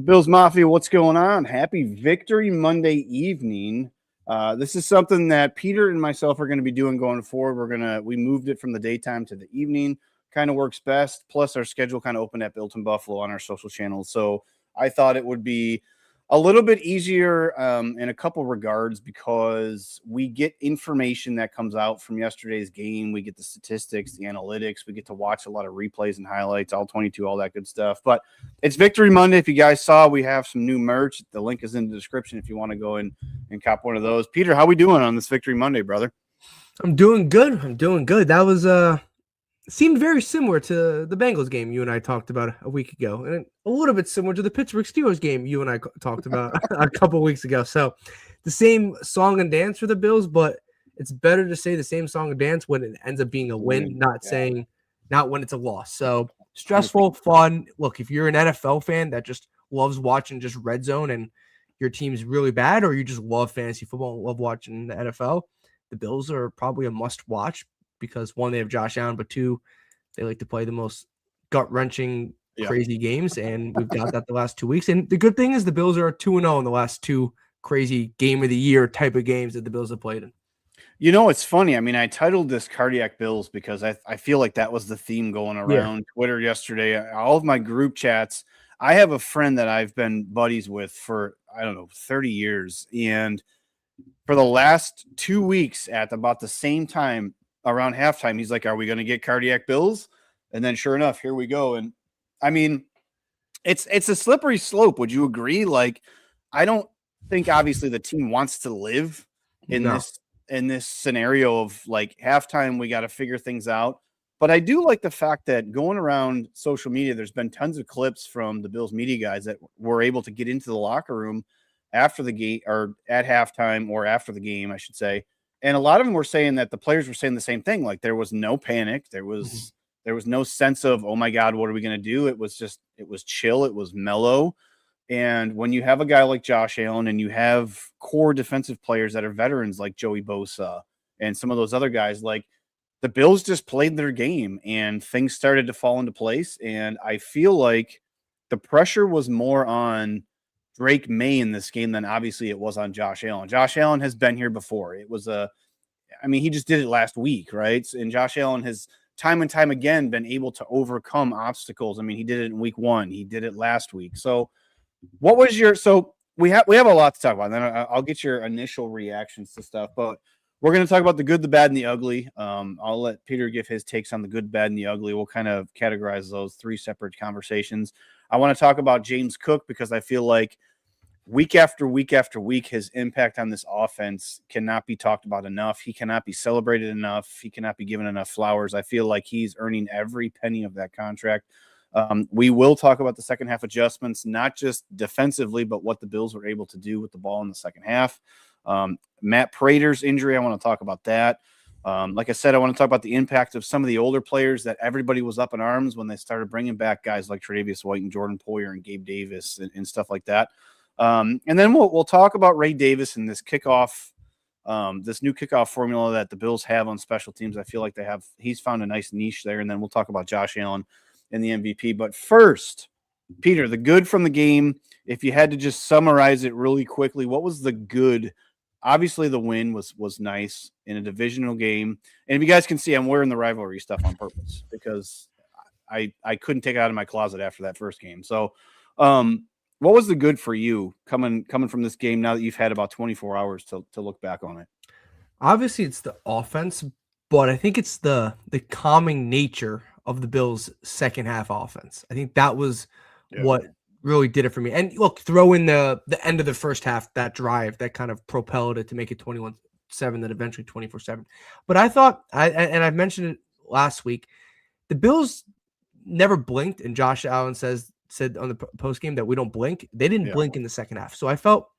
Bills Mafia, what's going on? Happy Victory Monday evening. This is something that Peter and myself are going to be doing going forward. We moved it from the daytime to the evening. Kind of works best. Plus, our schedule kind of opened at Built in Buffalo on our social channels. So I thought it would be a little bit easier in a couple regards because we get information that comes out from yesterday's game. We get the statistics, the analytics. We get to watch a lot of replays and highlights, all 22, all that good stuff. But it's Victory Monday. If you guys saw, we have some new merch. The link is in the description if you want to go and cop one of those. Peter, how we doing on this Victory Monday, brother? I'm doing good. That was seemed very similar to the Bengals game you and I talked about a week ago, and a little bit similar to the Pittsburgh Steelers game you and I talked about a couple of weeks ago. So the same song and dance for the Bills, but it's better to say the same song and dance when it ends up being a win, not when it's a loss. So stressful, fun. Look, if you're an NFL fan that just loves watching just red zone and your team's really bad, or you just love fantasy football and love watching the NFL, the Bills are probably a must watch. Because one, they have Josh Allen, but two, they like to play the most gut-wrenching, crazy games, and we've got that the last 2 weeks. And the good thing is the Bills are 2-0 in the last two crazy game of the year type of games that the Bills have played in. You know, it's funny. I mean, I titled this Cardiac Bills because I feel like that was the theme going around Twitter yesterday. All of my group chats, I have a friend that I've been buddies with for, 30 years. And for the last 2 weeks at about the same time, around halftime, he's like, are we going to get Cardiac Bills? And then sure enough, here we go. And I mean, it's a slippery slope. Would you agree? Like, I don't think obviously the team wants to live in this scenario of like halftime, we got to figure things out. But I do like the fact that going around social media, there's been tons of clips from the Bills media guys that were able to get into the locker room after the game, or at halftime, or after the game, I should say. And a lot of them were saying that the players were saying the same thing. Like there was no panic. There was no sense of, oh my God, what are we going to do? It was chill. It was mellow. And when you have a guy like Josh Allen and you have core defensive players that are veterans like Joey Bosa and some of those other guys, like the Bills just played their game and things started to fall into place. And I feel like the pressure was more on Drake May in this game than obviously it was on Josh Allen. Josh Allen has been here before. He just did it last week, right? And Josh Allen has time and time again been able to overcome obstacles. I mean, he did it in week 1. He did it last week. So what was we have a lot to talk about. And then I'll get your initial reactions to stuff, but we're going to talk about the good, the bad, and the ugly. I'll let Peter give his takes on the good, bad, and the ugly. We'll kind of categorize those 3 separate conversations. I want to talk about James Cook because I feel like week after week after week, his impact on this offense cannot be talked about enough. He cannot be celebrated enough. He cannot be given enough flowers. I feel like he's earning every penny of that contract. We will talk about the second half adjustments, not just defensively, but what the Bills were able to do with the ball in the second half. Matt Prater's injury, I want to talk about that. Like I said, I want to talk about the impact of some of the older players that everybody was up in arms when they started bringing back guys like Tre'Davious White and Jordan Poyer and Gabe Davis and stuff like that. And then we'll talk about Ray Davis and this kickoff, this new kickoff formula that the Bills have on special teams. I feel like he's found a nice niche there. And then we'll talk about Josh Allen and the MVP. But first, Peter, the good from the game, if you had to just summarize it really quickly, what was the good? Obviously, the win was nice in a divisional game. And if you guys can see, I'm wearing the rivalry stuff on purpose because I couldn't take it out of my closet after that first game. So what was the good for you coming from this game now that you've had about 24 hours to look back on it? Obviously, it's the offense, but I think it's the calming nature of the Bills' second half offense. I think that was what really did it for me. And look, throw in the end of the first half, that drive that kind of propelled it to make it 21-7, then eventually 24-7. But I thought, and I mentioned it last week, the Bills never blinked, and Josh Allen said on the post game that we don't blink. They didn't blink in the second half. So I felt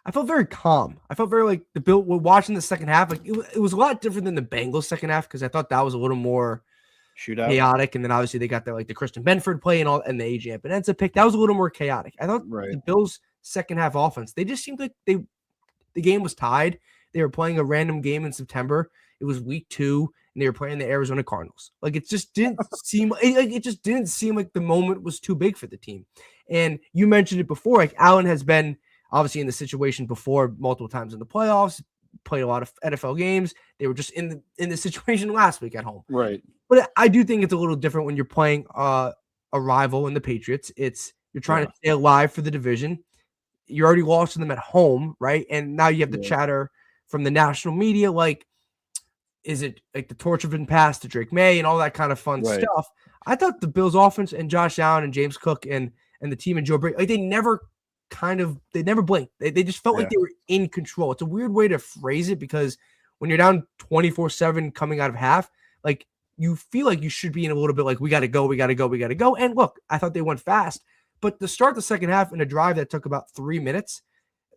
very calm. I felt very like the Bill. We're watching the second half. Like it was a lot different than the Bengals second half because I thought that was a little more shootout, chaotic. And then obviously they got the Christian Benford play and the AJ Epinesa pick. That was a little more chaotic. I thought the Bills second half offense, they just seemed like the game was tied. They were playing a random game in September. It was week 2. and they were playing the Arizona Cardinals. Like it just didn't seem like the moment was too big for the team. And you mentioned it before, like Allen has been obviously in the situation before multiple times in the playoffs, played a lot of NFL games. They were just in the situation last week at home. Right. But I do think it's a little different when you're playing a rival in the Patriots. You're trying to stay alive for the division. You already lost to them at home, right? And now you have the chatter from the national media, like, is it like the torch have been passed to Drake May and all that kind of fun stuff? I thought the Bills offense and Josh Allen and James Cook and the team and Joe Brady, like they never blinked. They just felt like they were in control. It's a weird way to phrase it because when you're down 24-7 coming out of half, like you feel like you should be in a little bit like, we got to go. And look, I thought they went fast. But to start the second half in a drive that took about 3 minutes,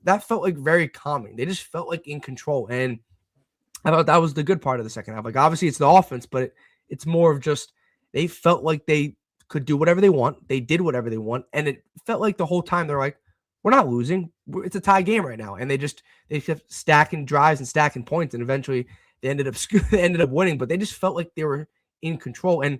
that felt like very calming. They just felt like in control. And I thought that was the good part of the second half. Like, obviously, it's the offense, but it's more of just they felt like they could do whatever they want. They did whatever they want. And it felt like the whole time they're like, we're not losing. It's a tie game right now. And they kept stacking drives and stacking points. And eventually they ended up winning. But they just felt like they were in control. And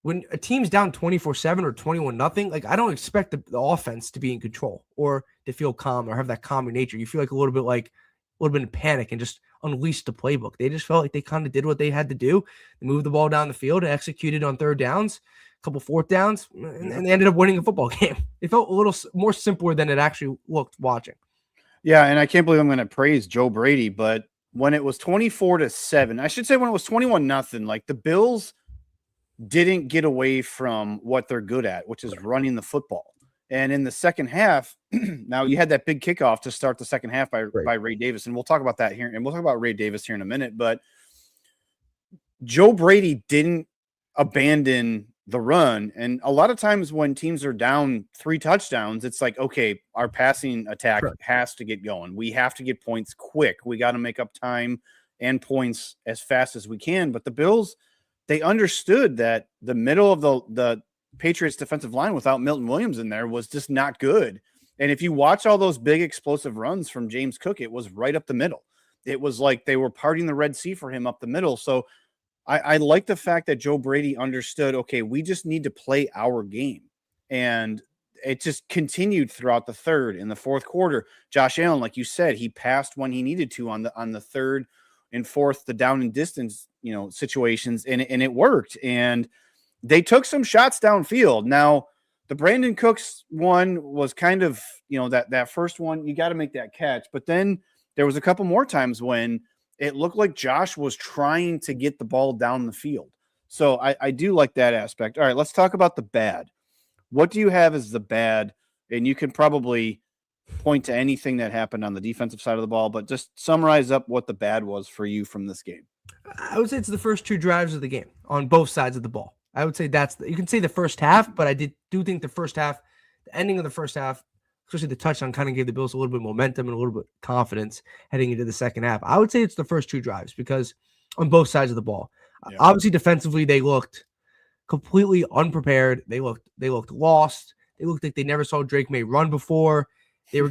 when a team's down 24-7 or 21-0, like I don't expect the offense to be in control or to feel calm or have that calming nature. You feel like a little bit in panic and just unleash the playbook. They just felt like they kind of did what they had to do. They moved the ball down the field and executed on third downs, a couple fourth downs, and they ended up winning a football game. It felt a little more simpler than it actually looked watching. Yeah, and I can't believe I'm going to praise Joe Brady, but when it was 24-7, I should say when it was 21-0, like the Bills didn't get away from what they're good at, which is running the football. And in the second half, now you had that big kickoff to start the second half by Ray Davis. And we'll talk about that here. And we'll talk about Ray Davis here in a minute. But Joe Brady didn't abandon the run. And a lot of times when teams are down 3 touchdowns, it's like, okay, our passing attack has to get going. We have to get points quick. We got to make up time and points as fast as we can. But the Bills, they understood that the middle of the Patriots defensive line without Milton Williams in there was just not good. And if you watch all those big explosive runs from James Cook, it was right up the middle. It was like they were parting the Red Sea for him up the middle. So I like the fact that Joe Brady understood, okay, we just need to play our game. And it just continued throughout the third. In the fourth quarter, Josh Allen, like you said, he passed when he needed to on the third and fourth, the down and distance, situations, and it worked. And they took some shots downfield. Now, the Brandon Cooks one was kind of, that first one, you got to make that catch. But then there was a couple more times when it looked like Josh was trying to get the ball down the field. So I do like that aspect. All right, let's talk about the bad. What do you have as the bad? And you can probably point to anything that happened on the defensive side of the ball, but just summarize up what the bad was for you from this game. I would say it's the first 2 drives of the game on both sides of the ball. I would say you can say the first half, but I do think the first half, the ending of the first half, especially the touchdown, kind of gave the Bills a little bit of momentum and a little bit of confidence heading into the second half. I would say it's the first 2 drives because on both sides of the ball, obviously defensively, they looked completely unprepared. They looked lost. They looked like they never saw Drake May run before. They were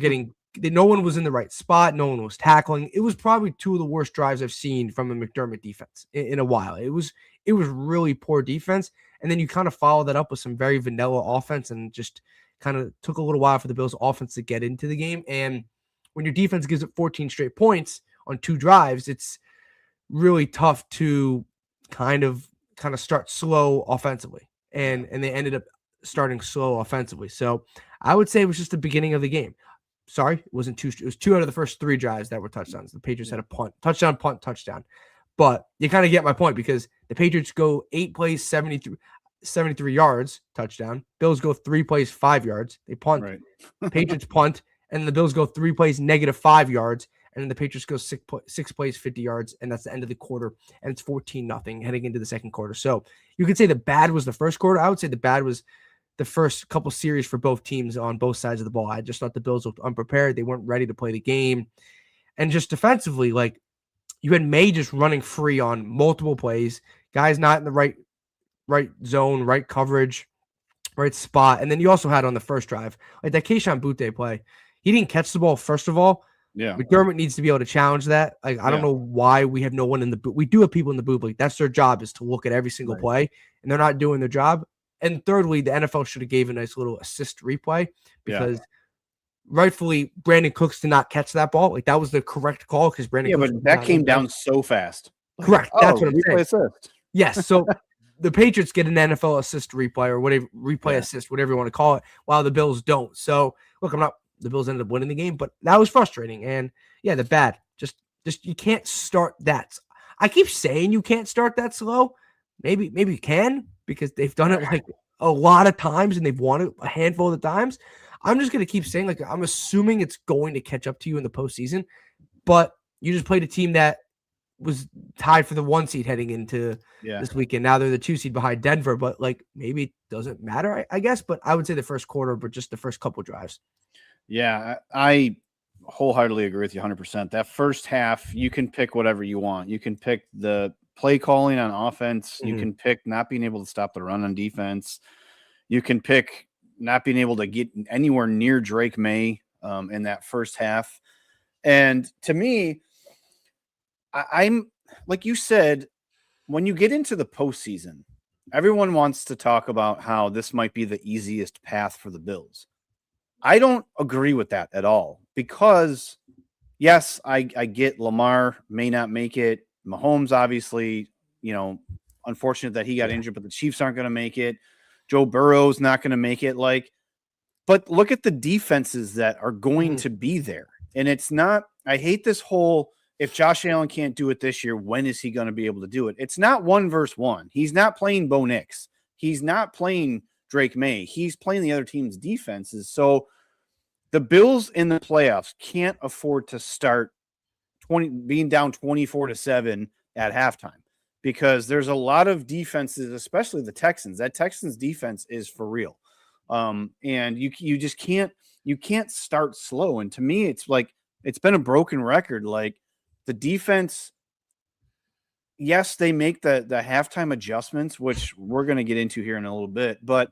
no one was in the right spot. No one was tackling. It was probably 2 of the worst drives I've seen from a McDermott defense in a while. It was really poor defense. And then you kind of follow that up with some very vanilla offense and just kind of took a little while for the Bills offense to get into the game. And when your defense gives up 14 straight points on 2 drives, it's really tough to kind of start slow offensively. And they ended up starting slow offensively. So I would say it was just the beginning of the game. Sorry, it wasn't 2. It was 2 out of the first 3 drives that were touchdowns. The Patriots had a punt, touchdown. But you kind of get my point because the Patriots go 8 plays, 73 yards, touchdown. Bills go 3 plays, 5 yards. They punt. Right. Patriots punt, and the Bills go 3 plays, -5 yards, and then the Patriots go 6 plays, 50 yards, and that's the end of the quarter, and it's 14-0 heading into the second quarter. So you could say the bad was the first quarter. I would say the bad was the first couple series for both teams on both sides of the ball. I just thought the Bills looked unprepared. They weren't ready to play the game. And just defensively, like you had May just running free on multiple plays, guys not in the right zone, right coverage, right spot. And then you also had on the first drive, like that 𝐾𝐨𝐲𝐵𝐿 play, he didn't catch the ball, first of all, Yeah. McDermott needs to be able to challenge that. Like, I don't know why we have no one in the booth. We do have people in the booth. Like, that's their job, is to look at every single play, and they're not doing their job. And thirdly, the NFL should have gave a nice little assist replay, because rightfully Brandon Cooks did not catch that ball. Like, that was the correct call, because Brandon Cooks but that came down so fast. Correct. That's what I'm saying. Assist. Yes. So the Patriots get an NFL assist replay, or whatever, assist, whatever you want to call it, while the Bills don't. So look, the Bills ended up winning the game, but that was frustrating. And the bad. Just you can't start that. I keep saying you can't start that slow. Maybe you can, because they've done it like a lot of times and they've won it a handful of times. I'm just going to keep saying, like, I'm assuming it's going to catch up to you in the postseason, but you just played a team that was tied for the 1 seed heading into this weekend. Now they're the 2 seed behind Denver, but like, maybe it doesn't matter, I guess. But I would say the first quarter, but just the first couple drives. Yeah, I wholeheartedly agree with you 100%. That first half, you can pick whatever you want. You can pick the play calling on offense. You can pick not being able to stop the run on defense. You can pick not being able to get anywhere near Drake May in that first half. And to me, I'm like you said, when you get into the postseason, everyone wants to talk about how this might be the easiest path for the Bills. I don't agree with that at all, because yes, I get Lamar may not make it. Mahomes, obviously, unfortunate that he got injured, but the Chiefs aren't going to make it. Joe Burrow's not going to make it. But look at the defenses that are going to be there. And it's not, I hate this whole, if Josh Allen can't do it this year, when is he going to be able to do it? It's not 1 versus 1. He's not playing Bo Nix. He's not playing Drake May. He's playing the other team's defenses. So the Bills in the playoffs can't afford to start being down 24-7 at halftime, because there's a lot of defenses, especially the Texans. That Texans defense is for real. And you just can't start slow. And to me, it's like, it's been a broken record. Like, the defense, yes, they make the halftime adjustments, which we're going to get into here in a little bit, but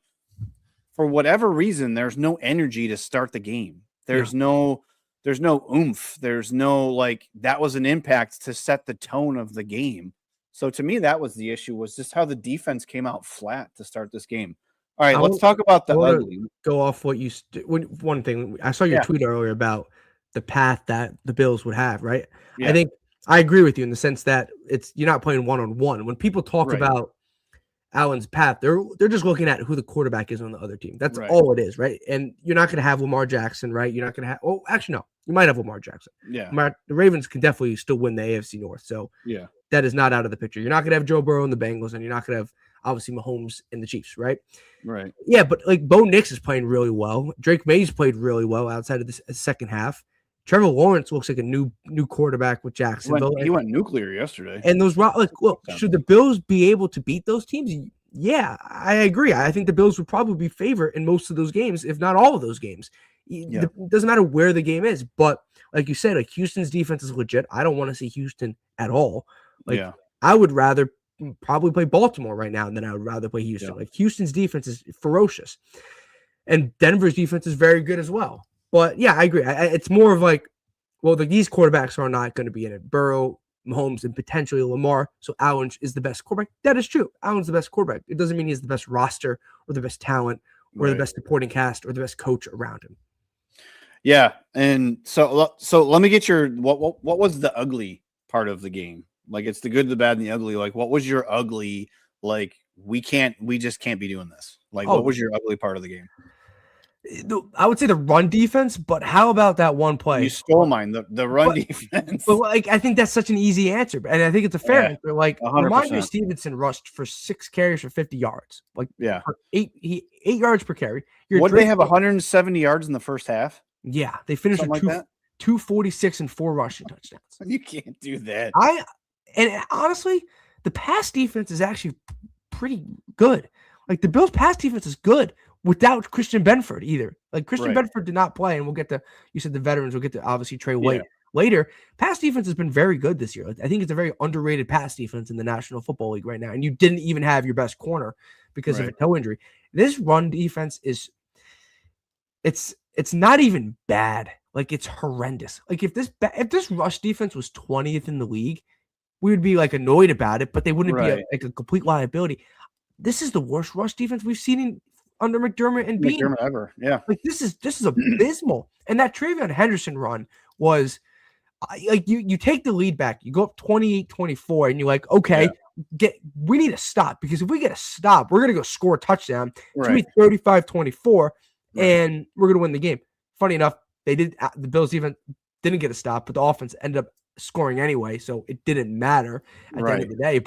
for whatever reason, there's no energy to start the game. There's no oomph. There's no, like, that was an impact to set the tone of the game. So to me, that was the issue, was just how the defense came out flat to start this game. All right, let's talk about the ugly. Go off what you one thing. I saw your tweet earlier about the path that the Bills would have, right? Yeah. I think I agree with you in the sense that you're not playing one-on-one. When people talk about Allen's path, they're just looking at who the quarterback is on the other team. That's all it is, right? And you're not going to have Lamar Jackson, right? You're not going to have – oh, actually, no. You might have Lamar Jackson. Yeah. The Ravens can definitely still win the AFC North. So that is not out of the picture. You're not going to have Joe Burrow and the Bengals, and you're not going to have, obviously, Mahomes and the Chiefs, right? Right. Yeah, but, like, Bo Nix is playing really well. Drake May's played really well outside of the second half. Trevor Lawrence looks like a new quarterback with Jacksonville. He went nuclear yesterday. And those, like, look, should the Bills be able to beat those teams? Yeah, I agree. I think the Bills would probably be favored in most of those games, if not all of those games. It doesn't matter where the game is. But like you said, like, Houston's defense is legit. I don't want to see Houston at all. Like, I would rather probably play Baltimore right now than I would rather play Houston. Like, Houston's defense is ferocious. And Denver's defense is very good as well. But yeah, I agree. It's more of like, well, these quarterbacks are not going to be in it. Burrow, Mahomes, and potentially Lamar. So Allen is the best quarterback. That is true. Allen's the best quarterback. It doesn't mean he's the best roster or the best talent or the best supporting cast or the best coach around him. Yeah, and so let me get your what was the ugly part of the game? Like, it's the good, the bad, and the ugly. Like, what was your ugly? Like, we just can't be doing this. Like, what was your ugly part of the game? I would say the run defense, but how about that one play? You stole mine, the run defense. But like, I think that's such an easy answer, and I think it's a fair answer. Like, Rhamondre Stevenson rushed for 6 carries for 50 yards. Like, 8 yards per carry. What did they have? 170 yards in the first half. Yeah, they finished with 246 and 4 rushing touchdowns. You can't do that. And honestly, the pass defense is actually pretty good. Like, the Bills' pass defense is good without Christian Benford either. Like, Christian Benford did not play, and we'll get to, you said the veterans, we'll get to obviously Trey White later. Pass defense has been very good this year. I think it's a very underrated pass defense in the National Football League right now, and you didn't even have your best corner because of a toe injury. This run defense is, it's not even bad. like it's horrendous. Like if this rush defense was 20th in the league, we would be like annoyed about it, but they wouldn't be like a complete liability. This is the worst rush defense we've seen under McDermott and Bean ever. Yeah, like this is abysmal. And that TreVeyon Henderson run was like you take the lead back, you go up 28-24, and you're like, okay, we need a stop, because if we get a stop, we're gonna go score a touchdown. It's gonna be 35-24, and we're gonna win the game. Funny enough, the Bills even didn't get a stop, but the offense ended up scoring anyway, so it didn't matter at the end of the day.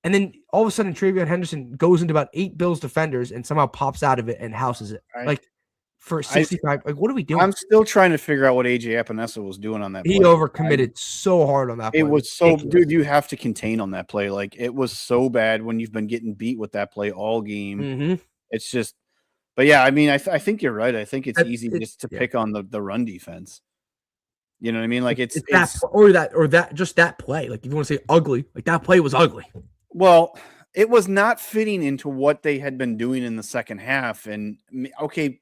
And then all of a sudden, TreVeyon Henderson goes into about 8 Bills defenders and somehow pops out of it and houses it. Like for 65, like what are we doing? I'm still trying to figure out what 𝐸𝐴𝐴𝐵𝐸 was doing on that play. He overcommitted so hard on that play. It was so, dude, you have to contain on that play. Like it was so bad when you've been getting beat with that play all game. It's just, but yeah, I mean, I think you're right. I think it's easy just to pick on the run defense. You know what I mean? Like it's just that play. Like if you want to say ugly, like that play was ugly. Well, it was not fitting into what they had been doing in the second half. And okay,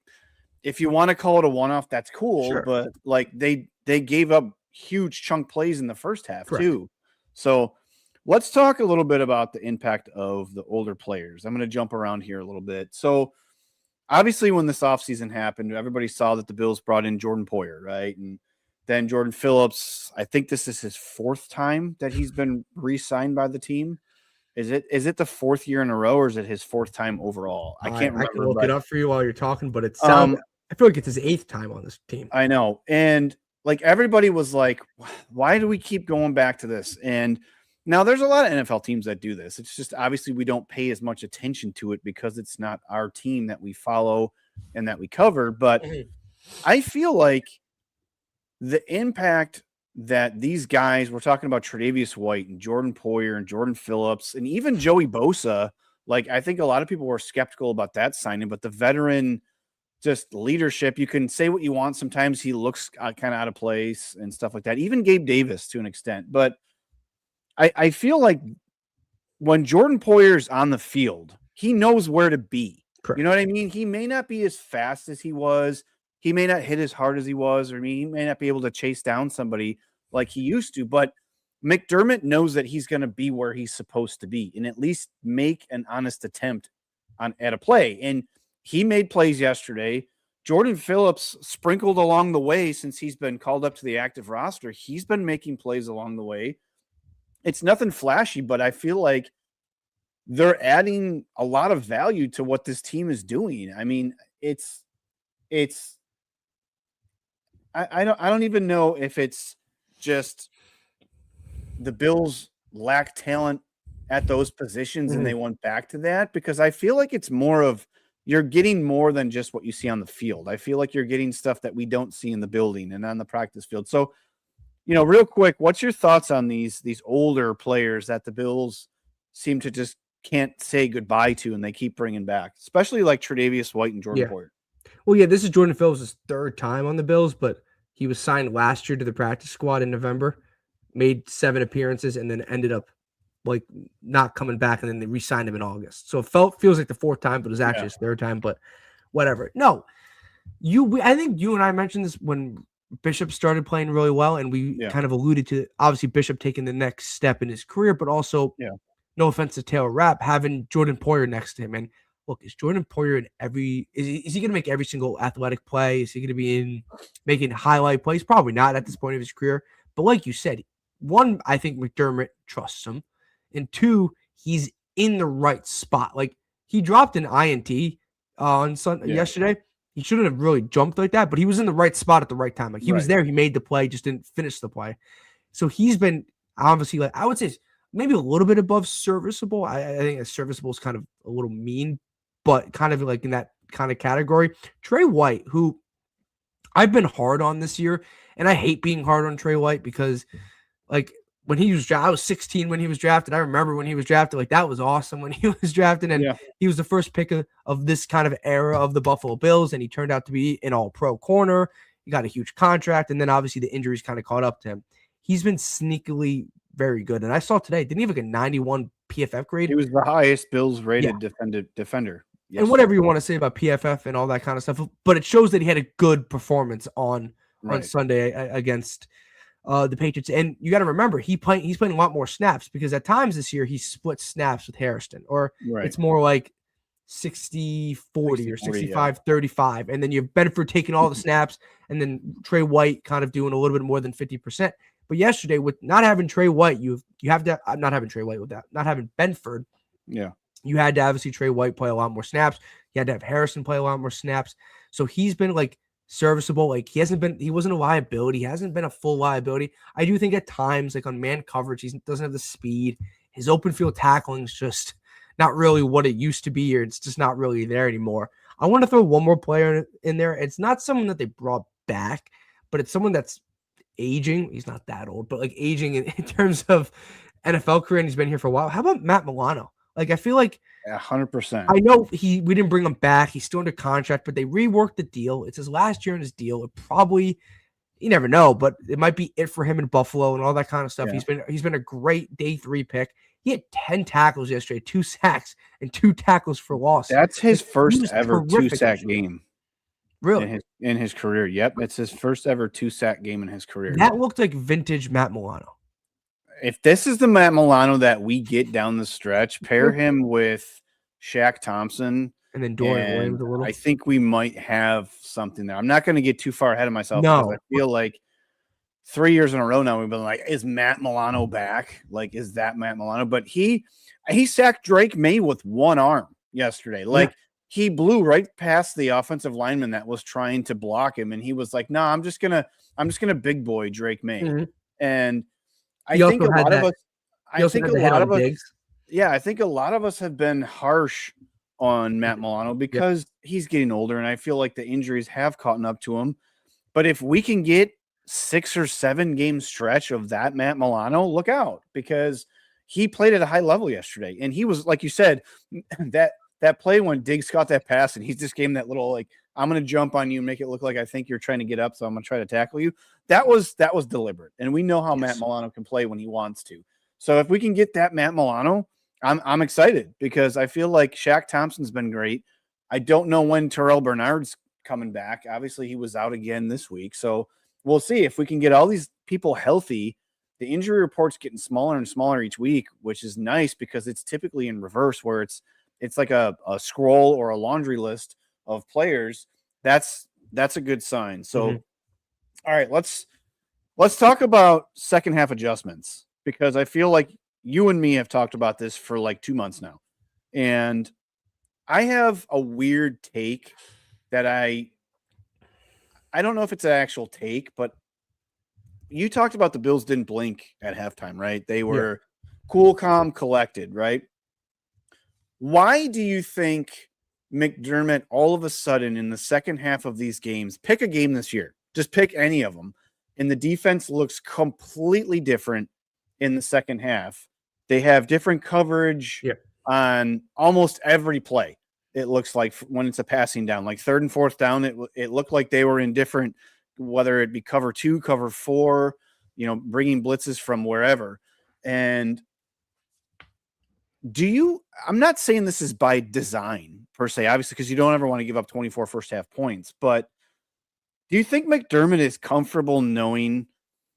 if you want to call it a one-off, that's cool. But like they gave up huge chunk plays in the first half too. So let's talk a little bit about the impact of the older players. I'm going to jump around here a little bit. So obviously when this offseason happened, everybody saw that the Bills brought in Jordan Poyer, right? And then Jordan Phillips, I think this is his 4th time that he's been re-signed by the team. Is it the 4th year in a row, or is it his 4th time overall? I can't remember. I can look it up for you while you're talking, but it sounds I feel like it's his 8th time on this team. I know. And like everybody was like, why do we keep going back to this? And now there's a lot of NFL teams that do this. It's just obviously we don't pay as much attention to it because it's not our team that we follow and that we cover. But I feel like the impact that these guys, we're talking about Tre'Davious White and Jordan Poyer and Jordan Phillips and even Joey Bosa, like I think a lot of people were skeptical about that signing, but the veteran just leadership, you can say what you want. Sometimes he looks kind of out of place and stuff like that. Even Gabe Davis to an extent. But I feel like when Jordan Poyer's on the field, he knows where to be. You know what I mean? He may not be as fast as he was. He may not hit as hard as he was, or he may not be able to chase down somebody like he used to, but McDermott knows that he's going to be where he's supposed to be and at least make an honest attempt at a play. And he made plays yesterday. Jordan Phillips sprinkled along the way since he's been called up to the active roster. He's been making plays along the way. It's nothing flashy, but I feel like they're adding a lot of value to what this team is doing. I mean, I don't even know if it's just the Bills lack talent at those positions and they went back to that, because I feel like it's more of you're getting more than just what you see on the field. I feel like you're getting stuff that we don't see in the building and on the practice field. So, you know, real quick, what's your thoughts on these older players that the Bills seem to just can't say goodbye to and they keep bringing back, especially like Tre'Davious White and Jordan Poyer? Well, yeah, this is Jordan Phillips' 3rd time on the Bills, but he was signed last year to the practice squad in November, made 7 appearances, and then ended up like not coming back, and then they re-signed him in August. So it feels like the 4th time, but it was actually his 3rd time, but whatever. No, I think you and I mentioned this when Bishop started playing really well, and we kind of alluded to obviously Bishop taking the next step in his career, but also no offense to Taylor Rapp, having Jordan Poyer next to him. And look, is Jordan Poyer is he going to make every single athletic play? Is he going to be making highlight plays? Probably not at this point of his career. But like you said, 1, I think McDermott trusts him. And 2, he's in the right spot. Like he dropped an INT on yesterday. He shouldn't have really jumped like that, but he was in the right spot at the right time. Like he was there, he made the play, just didn't finish the play. So he's been obviously, like I would say, maybe a little bit above serviceable. I think serviceable is kind of a little mean, but kind of like in that kind of category. Trey White, who I've been hard on this year, and I hate being hard on Trey White because, like, when he was drafted, I was 16 when he was drafted. I remember when he was drafted, like that was awesome when he was drafted, and he was the first pick of this kind of era of the Buffalo Bills, and he turned out to be an all-pro corner. He got a huge contract, and then obviously the injuries kind of caught up to him. He's been sneakily very good, and I saw today, didn't he have like a 91 PFF grade? He was the highest Bills rated defender. Yes. And whatever you want to say about PFF and all that kind of stuff, but it shows that he had a good performance on on Sunday against the Patriots. And you got to remember, he's playing a lot more snaps because at times this year he split snaps with Hairston, or it's more like 60-40 or 65-35. And then you have Benford taking all the snaps, and then Trey White kind of doing a little bit more than 50%. But yesterday, with not having Trey White, you have to not having Trey White with that, not having Benford. Yeah. You had to obviously Trey White play a lot more snaps. You had to have Harrison play a lot more snaps. So he's been like serviceable. Like he wasn't a liability. He hasn't been a full liability. I do think at times, like on man coverage, he doesn't have the speed. His open field tackling is just not really what it used to be, or it's just not really there anymore. I want to throw one more player in there. It's not someone that they brought back, but it's someone that's aging. He's not that old, but like aging in terms of NFL career, and he's been here for a while. How about Matt Milano? Like, I feel like 100%. I know we didn't bring him back. He's still under contract, but they reworked the deal. It's his last year in his deal. It probably, you never know, but it might be it for him in Buffalo and all that kind of stuff. Yeah. He's been a great day 3 pick. He had 10 tackles yesterday, 2 sacks, and 2 tackles for loss. That's his first ever 2-sack game. Really? In his career. Yep. It's his first ever 2-sack game in his career. That looked like vintage Matt Milano. If this is the Matt Milano that we get down the stretch, pair him with Shaq Thompson and then Dorian Williams a little. I think we might have something there. I'm not going to get too far ahead of myself because I feel like 3 years in a row now we've been like, is Matt Milano back? Like, is that Matt Milano? But he sacked Drake May with one arm yesterday. Like, he blew right past the offensive lineman that was trying to block him, and he was like, "No, I'm just gonna big boy Drake May." And I think a lot of us have been harsh on Matt Milano because he's getting older, and I feel like the injuries have caught up to him. But if we can get 6 or 7 game stretch of that Matt Milano, look out, because he played at a high level yesterday, and he was, like you said, that play when Diggs caught that pass and he just gave him that little, like, I'm going to jump on you and make it look like I think you're trying to get up, so I'm going to try to tackle you. That was deliberate. And we know how Matt Milano can play when he wants to. So if we can get that Matt Milano, I'm excited because I feel like Shaq Thompson's been great. I don't know when Terrell Bernard's coming back. Obviously, he was out again this week. So we'll see if we can get all these people healthy. The injury report's getting smaller and smaller each week, which is nice because it's typically in reverse where it's like a scroll or a laundry list of players. That's a good sign. So, all right, let's talk about second half adjustments, because I feel like you and me have talked about this for like 2 months now. And I have a weird take that I don't know if it's an actual take, but you talked about the Bills didn't blink at halftime, right? They were cool, calm, collected, right? Why do you think McDermott all of a sudden in the second half of these games, pick a game this year, just pick any of them, and the defense looks completely different in the second half? They have different coverage on almost every play. It looks like when it's a passing down, like 3rd and 4th down, it looked like they were in different, whether it be cover 2, cover 4, bringing blitzes from wherever. And I'm not saying this is by design per se, obviously, because you don't ever want to give up 24 first half points, but do you think McDermott is comfortable knowing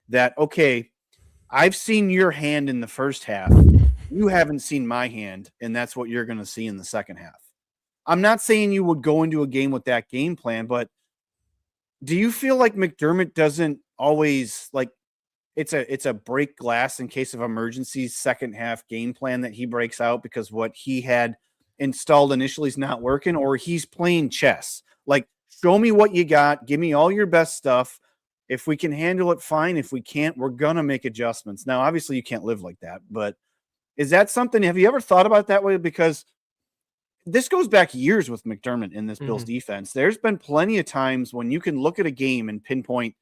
that, okay, I've seen your hand in the first half, you haven't seen my hand, and that's what you're going to see in the second half? I'm not saying you would go into a game with that game plan, but do you feel like McDermott doesn't always, like, it's a break glass in case of emergencies second half game plan that he breaks out because what he had installed initially is not working, or he's playing chess? Like, show me what you got, give me all your best stuff. If we can handle it, fine. If we can't, we're gonna make adjustments. Now, obviously, you can't live like that, but is that something? Have you ever thought about that way? Because this goes back years with McDermott in this Bills defense. There's been plenty of times when you can look at a game and pinpoint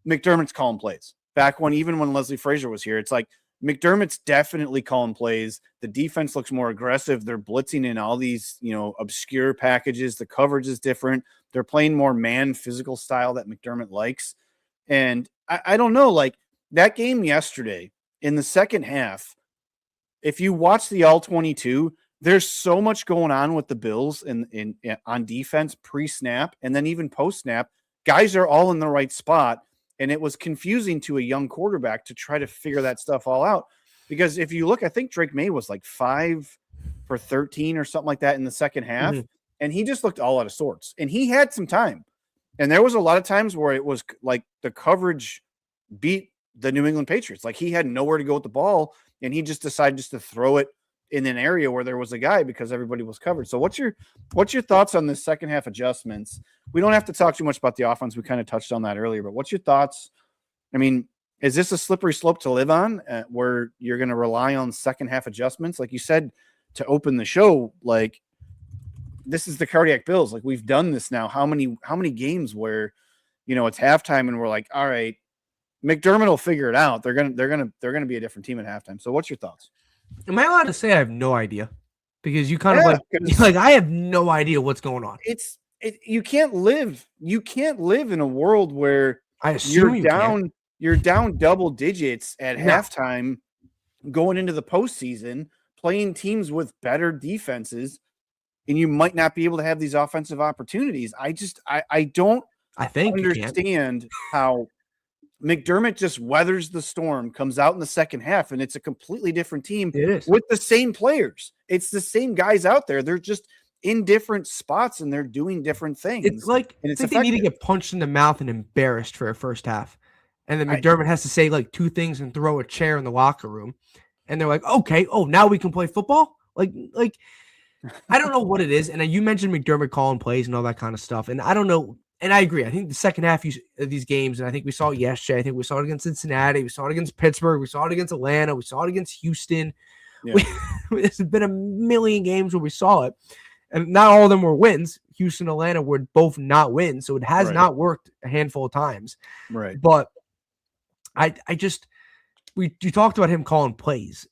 McDermott's calling plays. Back even when Leslie Frazier was here, it's like McDermott's definitely calling plays. The defense looks more aggressive. They're blitzing in all these, obscure packages. The coverage is different. They're playing more man physical style that McDermott likes. And I don't know, like that game yesterday in the second half, if you watch the all 22, there's so much going on with the Bills on defense pre-snap and then even post-snap. guys are all in the right spot. And it was confusing to a young quarterback to try to figure that stuff all out. Because if you look, I think Drake May was like 5 for 13 or something like that in the second half. Mhm. And he just looked all out of sorts. And he had some time. And there was a lot of times where it was like the coverage beat the New England Patriots. Like he had nowhere to go with the ball, and he just decided just to throw it in an area where there was a guy because everybody was covered. So what's your thoughts on this second half adjustments? We don't have to talk too much about the offense. We kind of touched on that earlier, but what's your thoughts? I mean, is this a slippery slope to live on where you're going to rely on second half adjustments? Like you said to open the show, like this is the cardiac Bills. Like we've done this now. How many games where, it's halftime and we're like, all right, McDermott will figure it out. They're gonna be a different team at halftime. So what's your thoughts? Am I allowed to say I have no idea? Because you kind of like I have no idea what's going on. You can't live in a world where I assume you're down double digits at halftime going into the postseason, playing teams with better defenses, and you might not be able to have these offensive opportunities. I don't understand how McDermott just weathers the storm, comes out in the second half, and it's a completely different team with the same players. It's the same guys out there. They're just in different spots and they're doing different things. It's like they need to get punched in the mouth and embarrassed for a first half. And then McDermott has to say like 2 things and throw a chair in the locker room. And they're like, okay, now we can play football? Like I don't know what it is. And you mentioned McDermott calling plays and all that kind of stuff. And I don't know. And I agree. I think the second half of these games, and I think we saw it yesterday. I think we saw it against Cincinnati. We saw it against Pittsburgh. We saw it against Atlanta. We saw it against Houston. Yeah. There's been a million games where we saw it. And not all of them were wins. Houston and Atlanta were both not wins. So it has not worked a handful of times. Right. But you talked about him calling plays.